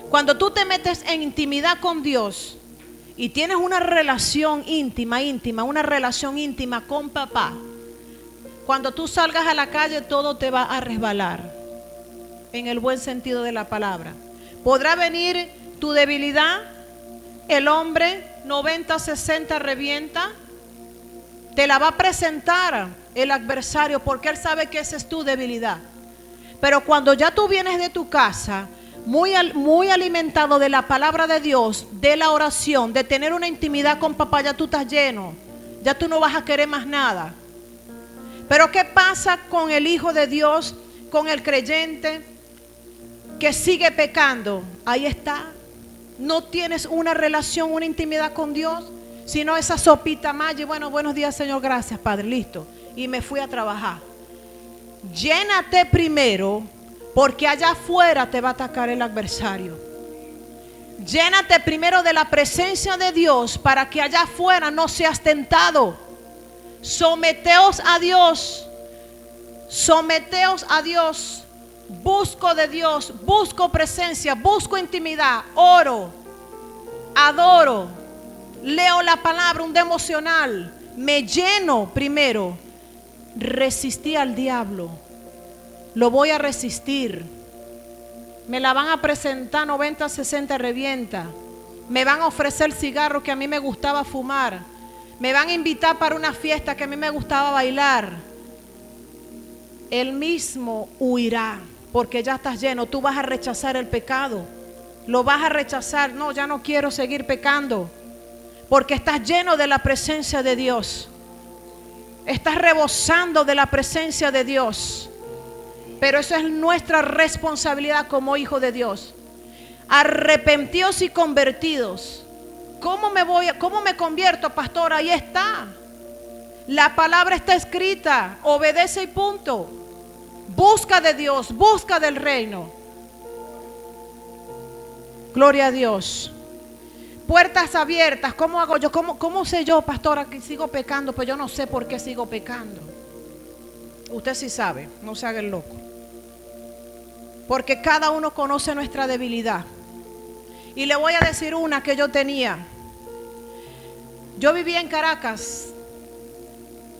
Speaker 1: Cuando tú te metes en intimidad con Dios y tienes una relación íntima, una relación íntima con papá, cuando tú salgas a la calle todo te va a resbalar, en el buen sentido de la palabra. Podrá venir tu debilidad, el hombre 90-60 revienta, te la va a presentar el adversario porque él sabe que esa es tu debilidad. Pero cuando ya tú vienes de tu casa, muy alimentado de la palabra de Dios, de la oración, de tener una intimidad con papá, ya tú estás lleno, ya tú no vas a querer más nada. Pero ¿qué pasa con el Hijo de Dios, con el creyente que sigue pecando? Ahí está, no tienes una relación, una intimidad con Dios, sino esa sopita más y bueno, buenos días Señor, gracias Padre, listo, y me fui a trabajar. Llénate primero, porque allá afuera te va a atacar el adversario. Llénate primero de la presencia de Dios para que allá afuera no seas tentado. Someteos a Dios. Someteos a Dios. Busco de Dios, busco presencia, busco intimidad, oro, adoro, leo la palabra, un devocional, me lleno primero. Resistí al diablo. Lo voy a resistir. Me la van a presentar 90-60 revienta. Me van a ofrecer cigarros que a mí me gustaba fumar. Me van a invitar para una fiesta que a mí me gustaba bailar. Él mismo huirá porque ya estás lleno. Tú vas a rechazar el pecado. Lo vas a rechazar. No, ya no quiero seguir pecando porque estás lleno de la presencia de Dios. Estás rebosando de la presencia de Dios. Pero eso es nuestra responsabilidad como hijos de Dios. Arrepentidos y convertidos. ¿Cómo me convierto, pastor? Ahí está. La palabra está escrita. Obedece y punto. Busca de Dios, busca del reino. Gloria a Dios. Puertas abiertas. ¿Cómo hago yo? ¿Cómo sé yo, pastora, que sigo pecando? Pues yo no sé por qué sigo pecando. Usted sí sabe, no se haga el loco. Porque cada uno conoce nuestra debilidad. Y le voy a decir una que yo tenía. Yo vivía en Caracas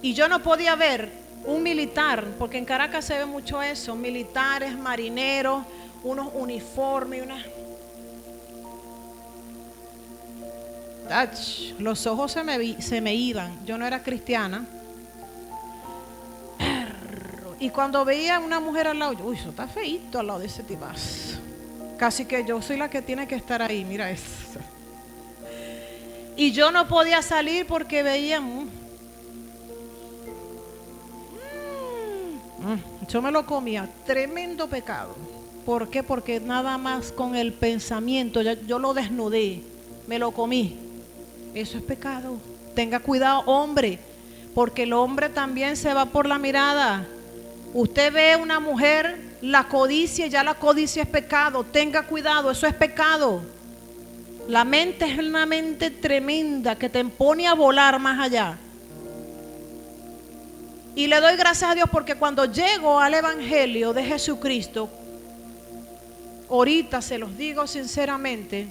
Speaker 1: y yo no podía ver un militar, porque en Caracas se ve mucho eso, militares, marineros, unos uniformes, los ojos se me iban. Yo no era cristiana. Y cuando veía a una mujer al lado, uy, eso está feíto al lado de ese tipazo. Casi que yo soy la que tiene que estar ahí, mira eso. Y yo no podía salir porque veía... yo me lo comía, tremendo pecado. ¿Por qué? Porque nada más con el pensamiento, yo lo desnudé, me lo comí. Eso es pecado. Tenga cuidado, hombre, porque el hombre también se va por la mirada. Usted ve una mujer, la codicia, ya la codicia es pecado. Tenga cuidado, eso es pecado. La mente es una mente tremenda que te pone a volar más allá. Y le doy gracias a Dios porque cuando llego al Evangelio de Jesucristo, ahorita se los digo sinceramente,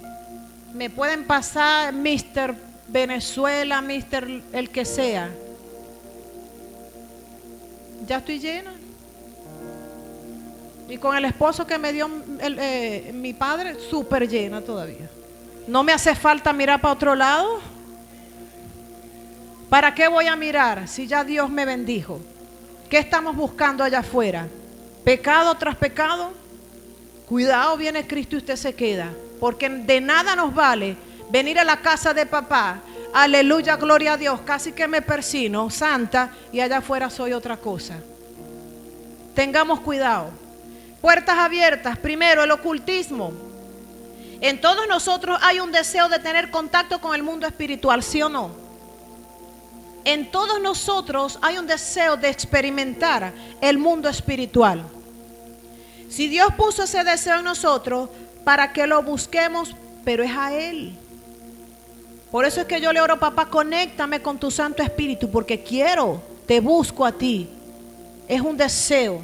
Speaker 1: me pueden pasar Mr. Venezuela, Mr. el que sea. Ya estoy llena. Y con el esposo que me dio mi padre, súper llena todavía. No me hace falta mirar para otro lado. ¿Para qué voy a mirar si ya Dios me bendijo? ¿Qué estamos buscando allá afuera? ¿Pecado tras pecado? Cuidado, viene Cristo y usted se queda. Porque de nada nos vale venir a la casa de papá. Aleluya, gloria a Dios. Casi que me persino, santa, y allá afuera soy otra cosa. Tengamos cuidado. Puertas abiertas. Primero, el ocultismo. En todos nosotros hay un deseo de tener contacto con el mundo espiritual, ¿sí o no? En todos nosotros hay un deseo de experimentar el mundo espiritual. Si Dios puso ese deseo en nosotros, para que lo busquemos, pero es a Él. Por eso es que yo le oro, papá, conéctame con tu Santo Espíritu, porque quiero, te busco a ti. Es un deseo.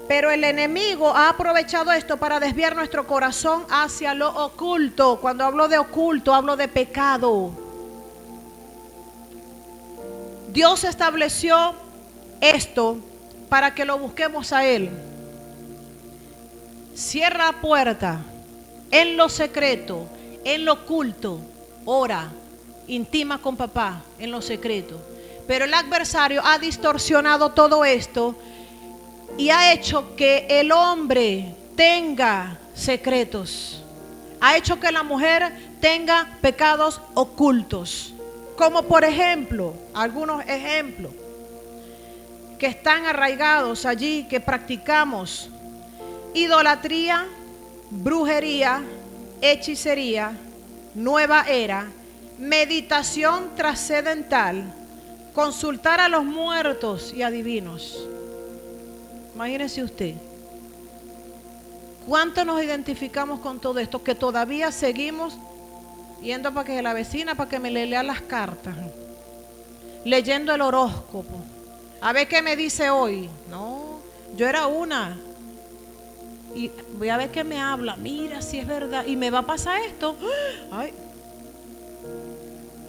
Speaker 1: Pero el enemigo ha aprovechado esto para desviar nuestro corazón hacia lo oculto. Cuando hablo de oculto, hablo de pecado. Dios estableció esto para que lo busquemos a Él. Cierra la puerta en lo secreto, en lo oculto. Ora, intima con papá en lo secreto. Pero el adversario ha distorsionado todo esto y ha hecho que el hombre tenga secretos. Ha hecho que la mujer tenga pecados ocultos. Como por ejemplo, algunos ejemplos que están arraigados allí, que practicamos: idolatría, brujería, hechicería, nueva era, meditación trascendental, consultar a los muertos y adivinos. Imagínese usted, ¿cuánto nos identificamos con todo esto? Que todavía seguimos yendo para que la vecina, para que me lea las cartas, leyendo el horóscopo, a ver qué me dice hoy. No, yo era una, y voy a ver qué me habla, mira si es verdad, y me va a pasar esto. Ay.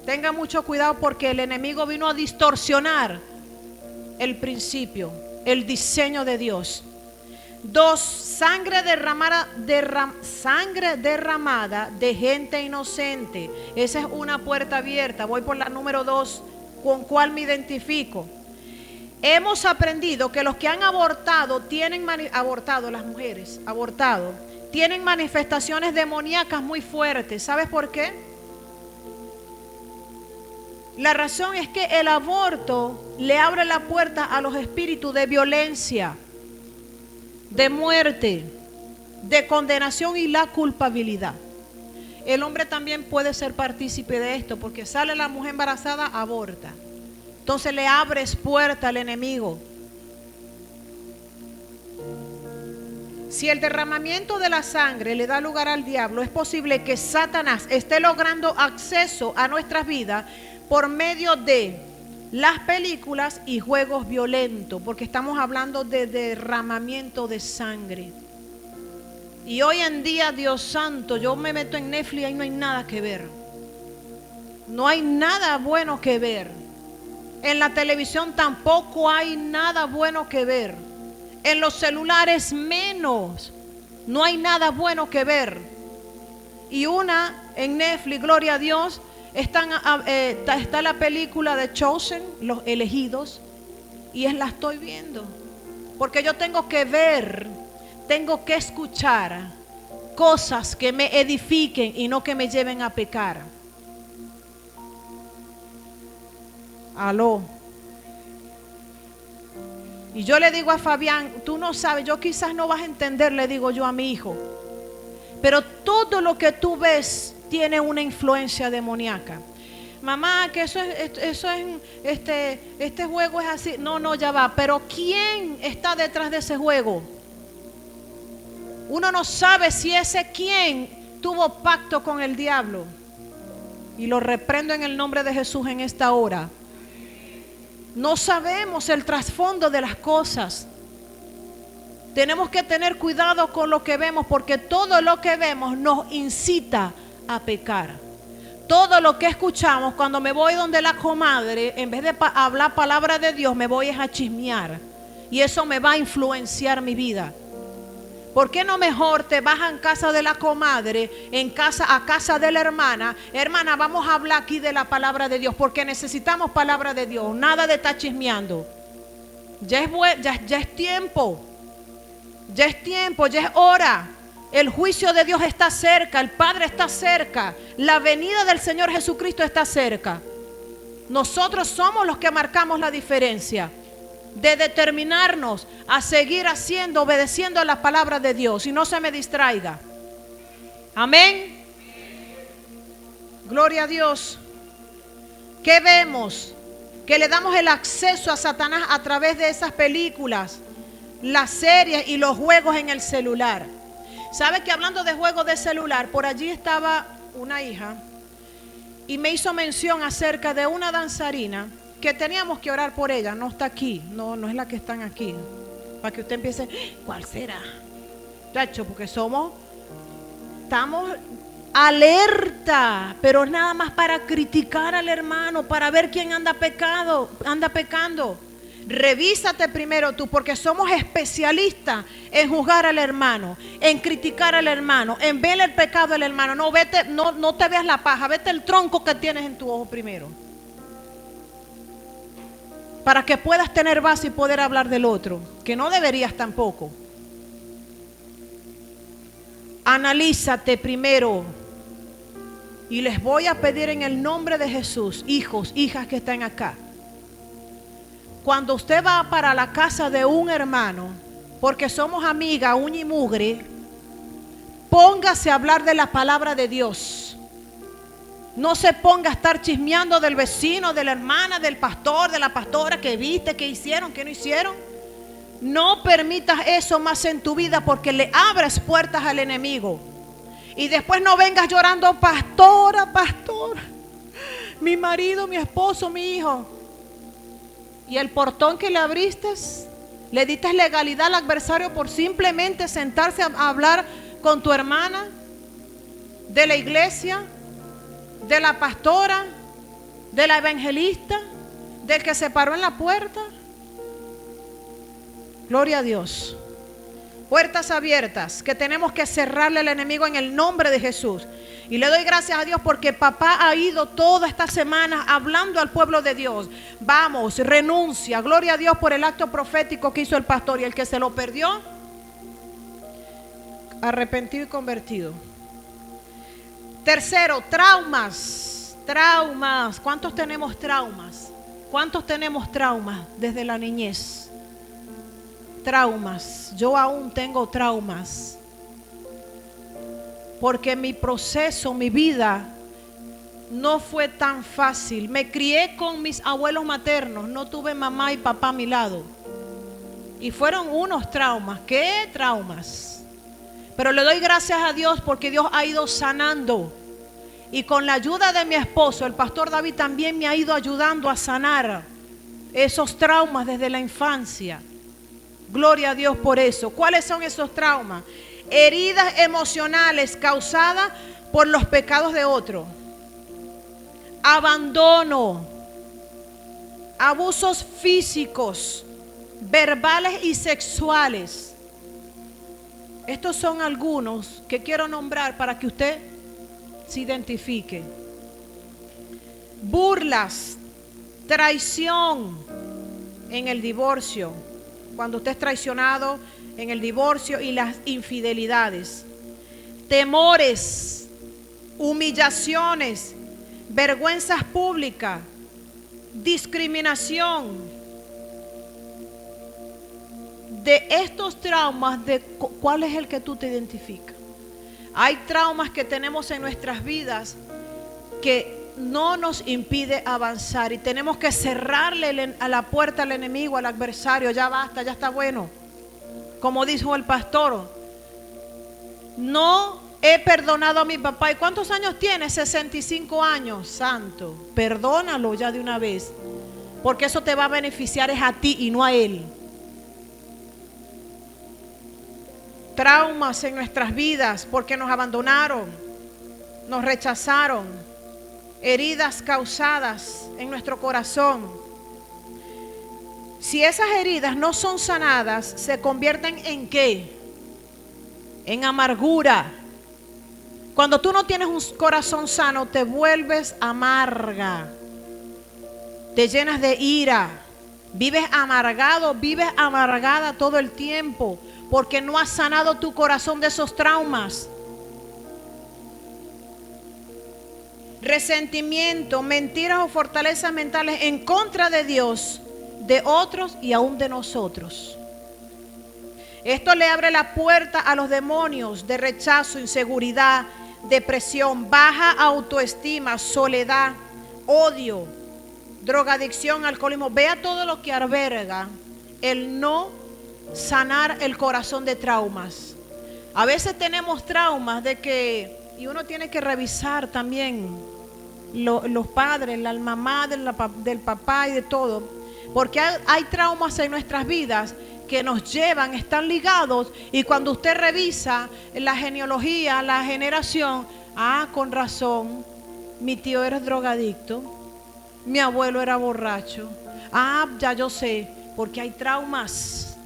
Speaker 1: Tenga mucho cuidado porque el enemigo vino a distorsionar el principio, el diseño de Dios. 2, sangre derramada de gente inocente. Esa es una puerta abierta. Voy por la número 2, con cuál me identifico. Hemos aprendido que los que han abortado, las mujeres, tienen manifestaciones demoníacas muy fuertes. ¿Sabes por qué? La razón es que el aborto le abre la puerta a los espíritus de violencia, de muerte, de condenación y la culpabilidad. El hombre también puede ser partícipe de esto, porque sale la mujer embarazada, aborta. Entonces le abres puerta al enemigo. Si el derramamiento de la sangre le da lugar al diablo, es posible que Satanás esté logrando acceso a nuestras vidas por medio de las películas y juegos violentos, porque estamos hablando de derramamiento de sangre. Y hoy en día, Dios santo, yo me meto en Netflix y no hay nada que ver. No hay nada bueno que ver. En la televisión tampoco hay nada bueno que ver. En los celulares menos. No hay nada bueno que ver. Y en Netflix, gloria a Dios, está la película de Chosen, los elegidos, y la estoy viendo. Porque yo tengo que ver, tengo que escuchar cosas que me edifiquen y no que me lleven a pecar. Aló. Y yo le digo a Fabián, tú no sabes, yo quizás no vas a entender, le digo yo a mi hijo, pero todo lo que tú ves tiene una influencia demoníaca. Mamá, que este juego es así. No, ya va, pero ¿quién está detrás de ese juego? Uno no sabe si ese quién tuvo pacto con el diablo. Y lo reprendo en el nombre de Jesús en esta hora. No sabemos el trasfondo de las cosas. Tenemos que tener cuidado con lo que vemos, porque todo lo que vemos nos incita a pecar. Todo lo que escuchamos, cuando me voy donde la comadre, en vez de hablar palabra de Dios, me voy a chismear. Y eso me va a influenciar mi vida. ¿Por qué no mejor te vas en casa de la comadre, a casa de la hermana? Hermana, vamos a hablar aquí de la palabra de Dios, porque necesitamos palabra de Dios. Nada de estar chismeando. Ya es tiempo. Ya es tiempo, ya es hora. El juicio de Dios está cerca, el Padre está cerca, la venida del Señor Jesucristo está cerca. Nosotros somos los que marcamos la diferencia de determinarnos a seguir obedeciendo a la palabra de Dios y no se me distraiga. Amén. Gloria a Dios. ¿Qué vemos? Que le damos el acceso a Satanás a través de esas películas, las series y los juegos en el celular. ¿Sabe que hablando de juegos de celular, por allí estaba una hija y me hizo mención acerca de una danzarina que teníamos que orar por ella? No está aquí, no es la que están aquí, para que usted empiece, ¿cuál será? Chacho, porque estamos alerta, pero nada más para criticar al hermano, para ver quién anda pecando. Revísate primero tú, porque somos especialistas en juzgar al hermano, en criticar al hermano, en ver el pecado del hermano. No te veas la paja, vete el tronco que tienes en tu ojo primero, para que puedas tener base y poder hablar del otro, que no deberías tampoco. Analízate primero. Y les voy a pedir en el nombre de Jesús, hijos, hijas que están acá, cuando usted va para la casa de un hermano, porque somos amigas, uña y mugre, póngase a hablar de la palabra de Dios. No se ponga a estar chismeando del vecino, de la hermana, del pastor, de la pastora, que viste, que hicieron, que no hicieron. No permitas eso más en tu vida, porque le abres puertas al enemigo. Y después no vengas llorando, pastora, mi marido, mi esposo, mi hijo. Y el portón que le abriste, le diste legalidad al adversario por simplemente sentarse a hablar con tu hermana, de la iglesia, de la pastora, de la evangelista, del que se paró en la puerta. Gloria a Dios. Puertas abiertas que tenemos que cerrarle al enemigo en el nombre de Jesús. Y le doy gracias a Dios porque papá ha ido toda esta semana hablando al pueblo de Dios. Vamos, renuncia. Gloria a Dios por el acto profético que hizo el pastor. Y el que se lo perdió, arrepentido y convertido. Tercero, traumas. ¿Cuántos tenemos traumas? ¿Cuántos tenemos traumas desde la niñez? Traumas. Yo aún tengo traumas. Porque mi proceso, mi vida no fue tan fácil. Me crié con mis abuelos maternos, no tuve mamá y papá a mi lado. Y fueron unos traumas. ¿Qué traumas? Pero le doy gracias a Dios porque Dios ha ido sanando. Y con la ayuda de mi esposo, el pastor David, también me ha ido ayudando a sanar esos traumas desde la infancia. Gloria a Dios por eso. ¿Cuáles son esos traumas? Heridas emocionales causadas por los pecados de otro. Abandono. Abusos físicos, verbales y sexuales. Estos son algunos que quiero nombrar para que usted se identifique. Burlas, traición en el divorcio, cuando usted es traicionado en el divorcio, y las infidelidades. Temores, humillaciones, vergüenzas públicas, discriminación. De estos traumas, ¿cuál es el que tú te identificas? Hay traumas que tenemos en nuestras vidas que no nos impide avanzar y tenemos que cerrarle a la puerta al enemigo, al adversario. Ya basta, ya está bueno. Como dijo el pastor, no he perdonado a mi papá. ¿Y cuántos años tiene? 65 años, santo. Perdónalo ya de una vez, porque eso te va a beneficiar es a ti y no a él. Traumas en nuestras vidas porque nos abandonaron, nos rechazaron, heridas causadas en nuestro corazón. Si esas heridas no son sanadas, se convierten ¿en qué? En amargura. Cuando tú no tienes un corazón sano, te vuelves amarga, te llenas de ira, vives amargado, vives amargada todo el tiempo, porque no has sanado tu corazón de esos traumas. Resentimiento, mentiras o fortalezas mentales en contra de Dios, de otros y aún de nosotros. Esto le abre la puerta a los demonios de rechazo, inseguridad, depresión, baja autoestima, soledad, odio, drogadicción, alcoholismo. Vea todo lo que alberga el no sanar el corazón de traumas. A veces tenemos traumas de que, y uno tiene que revisar también los padres, la mamá del papá y de todo, porque hay traumas en nuestras vidas que nos llevan, están ligados, y cuando usted revisa la genealogía, la generación, con razón, mi tío era drogadicto, mi abuelo era borracho, ya yo sé, porque hay traumas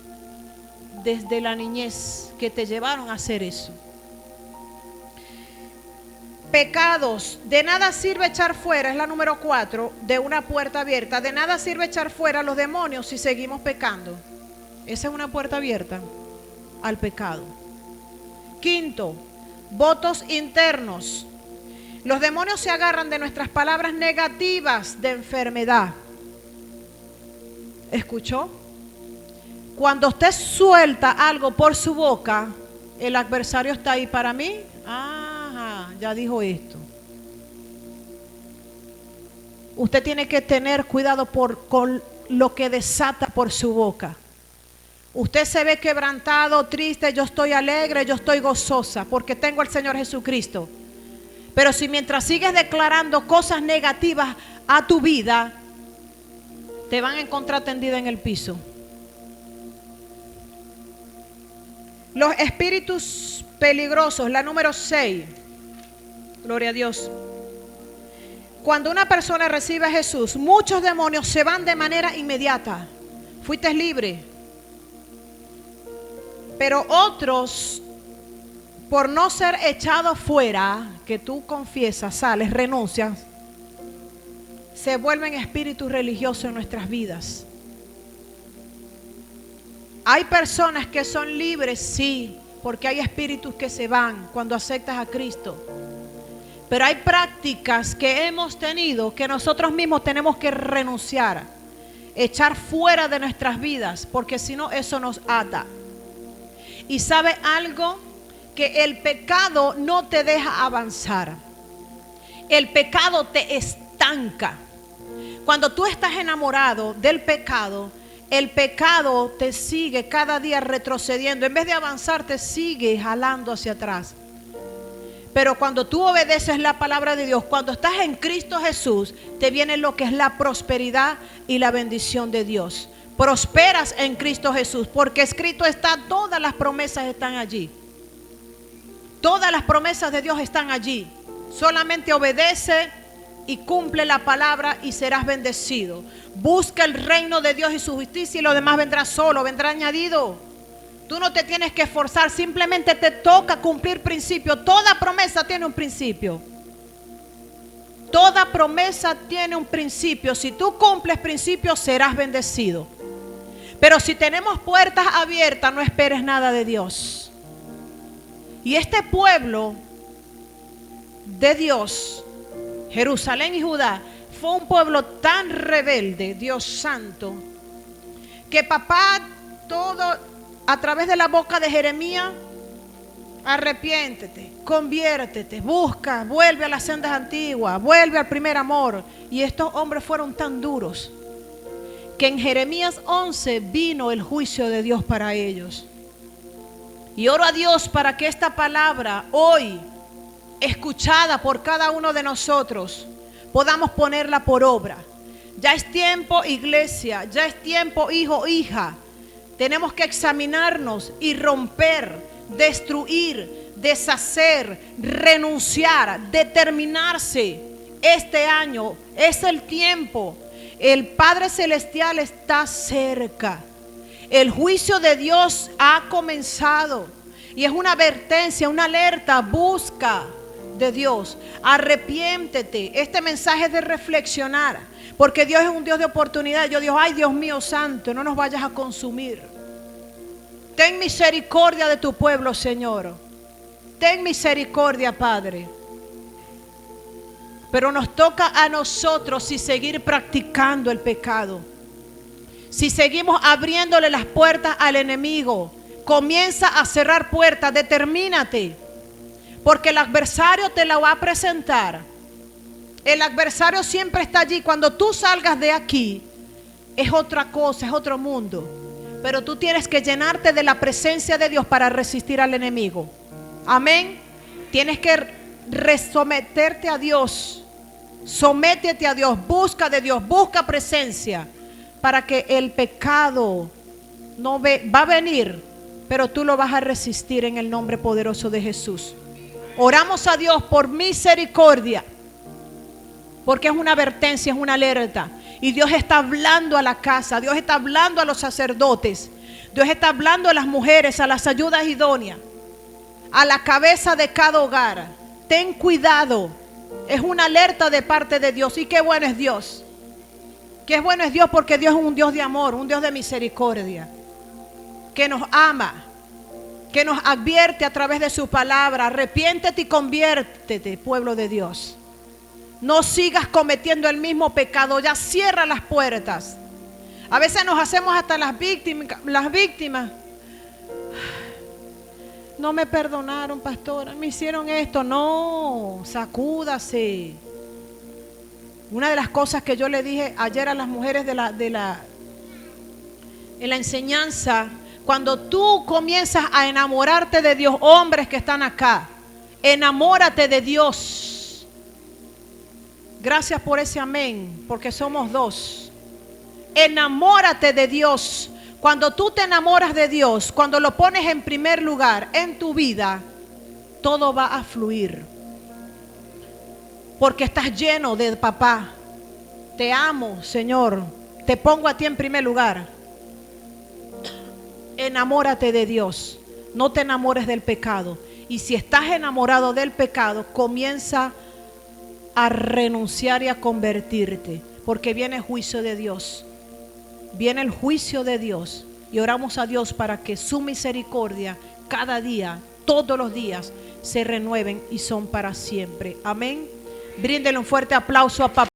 Speaker 1: desde la niñez que te llevaron a hacer eso. Pecados. De nada sirve echar fuera, es la número 4 de una puerta abierta. De nada sirve echar fuera a los demonios si seguimos pecando. Esa es una puerta abierta al pecado. Quinto, votos internos. Los demonios se agarran de nuestras palabras negativas de enfermedad. ¿Escuchó? Cuando usted suelta algo por su boca, el adversario está ahí para mí. Ya dijo esto. Usted tiene que tener cuidado con lo que desata por su boca. Usted se ve quebrantado, triste, yo estoy alegre, yo estoy gozosa, porque tengo al Señor Jesucristo. Pero si mientras sigues declarando cosas negativas a tu vida, te van a encontrar tendida en el piso. Los espíritus peligrosos, la número 6. Gloria a Dios. Cuando una persona recibe a Jesús, muchos demonios se van de manera inmediata. Fuiste libre. Pero otros, por no ser echados fuera, que tú confiesas, sales, renuncias, se vuelven espíritus religiosos en nuestras vidas. Hay personas que son libres, sí, porque hay espíritus que se van cuando aceptas a Cristo. Pero hay prácticas que hemos tenido que nosotros mismos tenemos que renunciar, echar fuera de nuestras vidas, porque si no eso nos ata. Y ¿sabe algo? Que el pecado no te deja avanzar. El pecado te estanca. Cuando tú estás enamorado del pecado, el pecado te sigue cada día retrocediendo. En vez de avanzar, te sigue jalando hacia atrás. Pero cuando tú obedeces la palabra de Dios, cuando estás en Cristo Jesús, te viene lo que es la prosperidad y la bendición de Dios. Prosperas en Cristo Jesús, porque escrito está, todas las promesas están allí. Todas las promesas de Dios están allí. Solamente obedece y cumple la palabra y serás bendecido. Busca el reino de Dios y su justicia y lo demás vendrá solo, vendrá añadido. Tú no te tienes que esforzar, simplemente te toca cumplir principios. Toda promesa tiene un principio. Toda promesa tiene un principio. Si tú cumples principios, serás bendecido. Pero si tenemos puertas abiertas, no esperes nada de Dios. Y este pueblo de Dios, Jerusalén y Judá, fue un pueblo tan rebelde, Dios santo, que papá todo a través de la boca de Jeremías: arrepiéntete, conviértete, busca, vuelve a las sendas antiguas, vuelve al primer amor. Y estos hombres fueron tan duros que en Jeremías 11 vino el juicio de Dios para ellos. Y oro a Dios para que esta palabra hoy, escuchada por cada uno de nosotros, podamos ponerla por obra. Ya es tiempo, iglesia, ya es tiempo, hijo, hija. Tenemos que examinarnos y romper, destruir, deshacer, renunciar, determinarse. Este año es el tiempo. El Padre Celestial está cerca. El juicio de Dios ha comenzado. Y es una advertencia, una alerta. Busca de Dios. Arrepiéntete. Este mensaje es de reflexionar. Porque Dios es un Dios de oportunidad. Yo digo, ay Dios mío santo, no nos vayas a consumir. Ten misericordia de tu pueblo, Señor. Ten misericordia, Padre. Pero nos toca a nosotros si seguir practicando el pecado. Si seguimos abriéndole las puertas al enemigo, comienza a cerrar puertas, determínate. Porque el adversario te la va a presentar. El adversario siempre está allí. Cuando tú salgas de aquí, es otra cosa, es otro mundo. Pero tú tienes que llenarte de la presencia de Dios para resistir al enemigo. Amén. Tienes que someterte a Dios. Sométete a Dios. Busca de Dios. Busca presencia. Para que el pecado no va a venir, pero tú lo vas a resistir en el nombre poderoso de Jesús. Oramos a Dios por misericordia. Porque es una advertencia, es una alerta. Y Dios está hablando a la casa. Dios está hablando a los sacerdotes. Dios está hablando a las mujeres, a las ayudas idóneas, a la cabeza de cada hogar. Ten cuidado. Es una alerta de parte de Dios. Y qué bueno es Dios. Qué bueno es Dios, porque Dios es un Dios de amor, un Dios de misericordia. Que nos ama. Que nos advierte a través de su palabra. Arrepiéntete y conviértete, pueblo de Dios. No sigas cometiendo el mismo pecado. Ya cierra las puertas. A veces nos hacemos hasta las víctimas. No me perdonaron, pastora. Me hicieron esto. No, sacúdase. Una de las cosas que yo le dije ayer a las mujeres en la enseñanza, cuando tú comienzas a enamorarte de Dios, hombres que están acá, enamórate de Dios. Gracias por ese amén, porque somos dos. Enamórate de Dios. Cuando tú te enamoras de Dios, cuando lo pones en primer lugar en tu vida, todo va a fluir. Porque estás lleno de papá. Te amo, Señor. Te pongo a ti en primer lugar. Enamórate de Dios. No te enamores del pecado. Y si estás enamorado del pecado, comienza a renunciar y a convertirte. Porque viene el juicio de Dios. Viene el juicio de Dios. Y oramos a Dios para que su misericordia cada día, todos los días, se renueven y son para siempre. Amén. Bríndenle un fuerte aplauso a papá.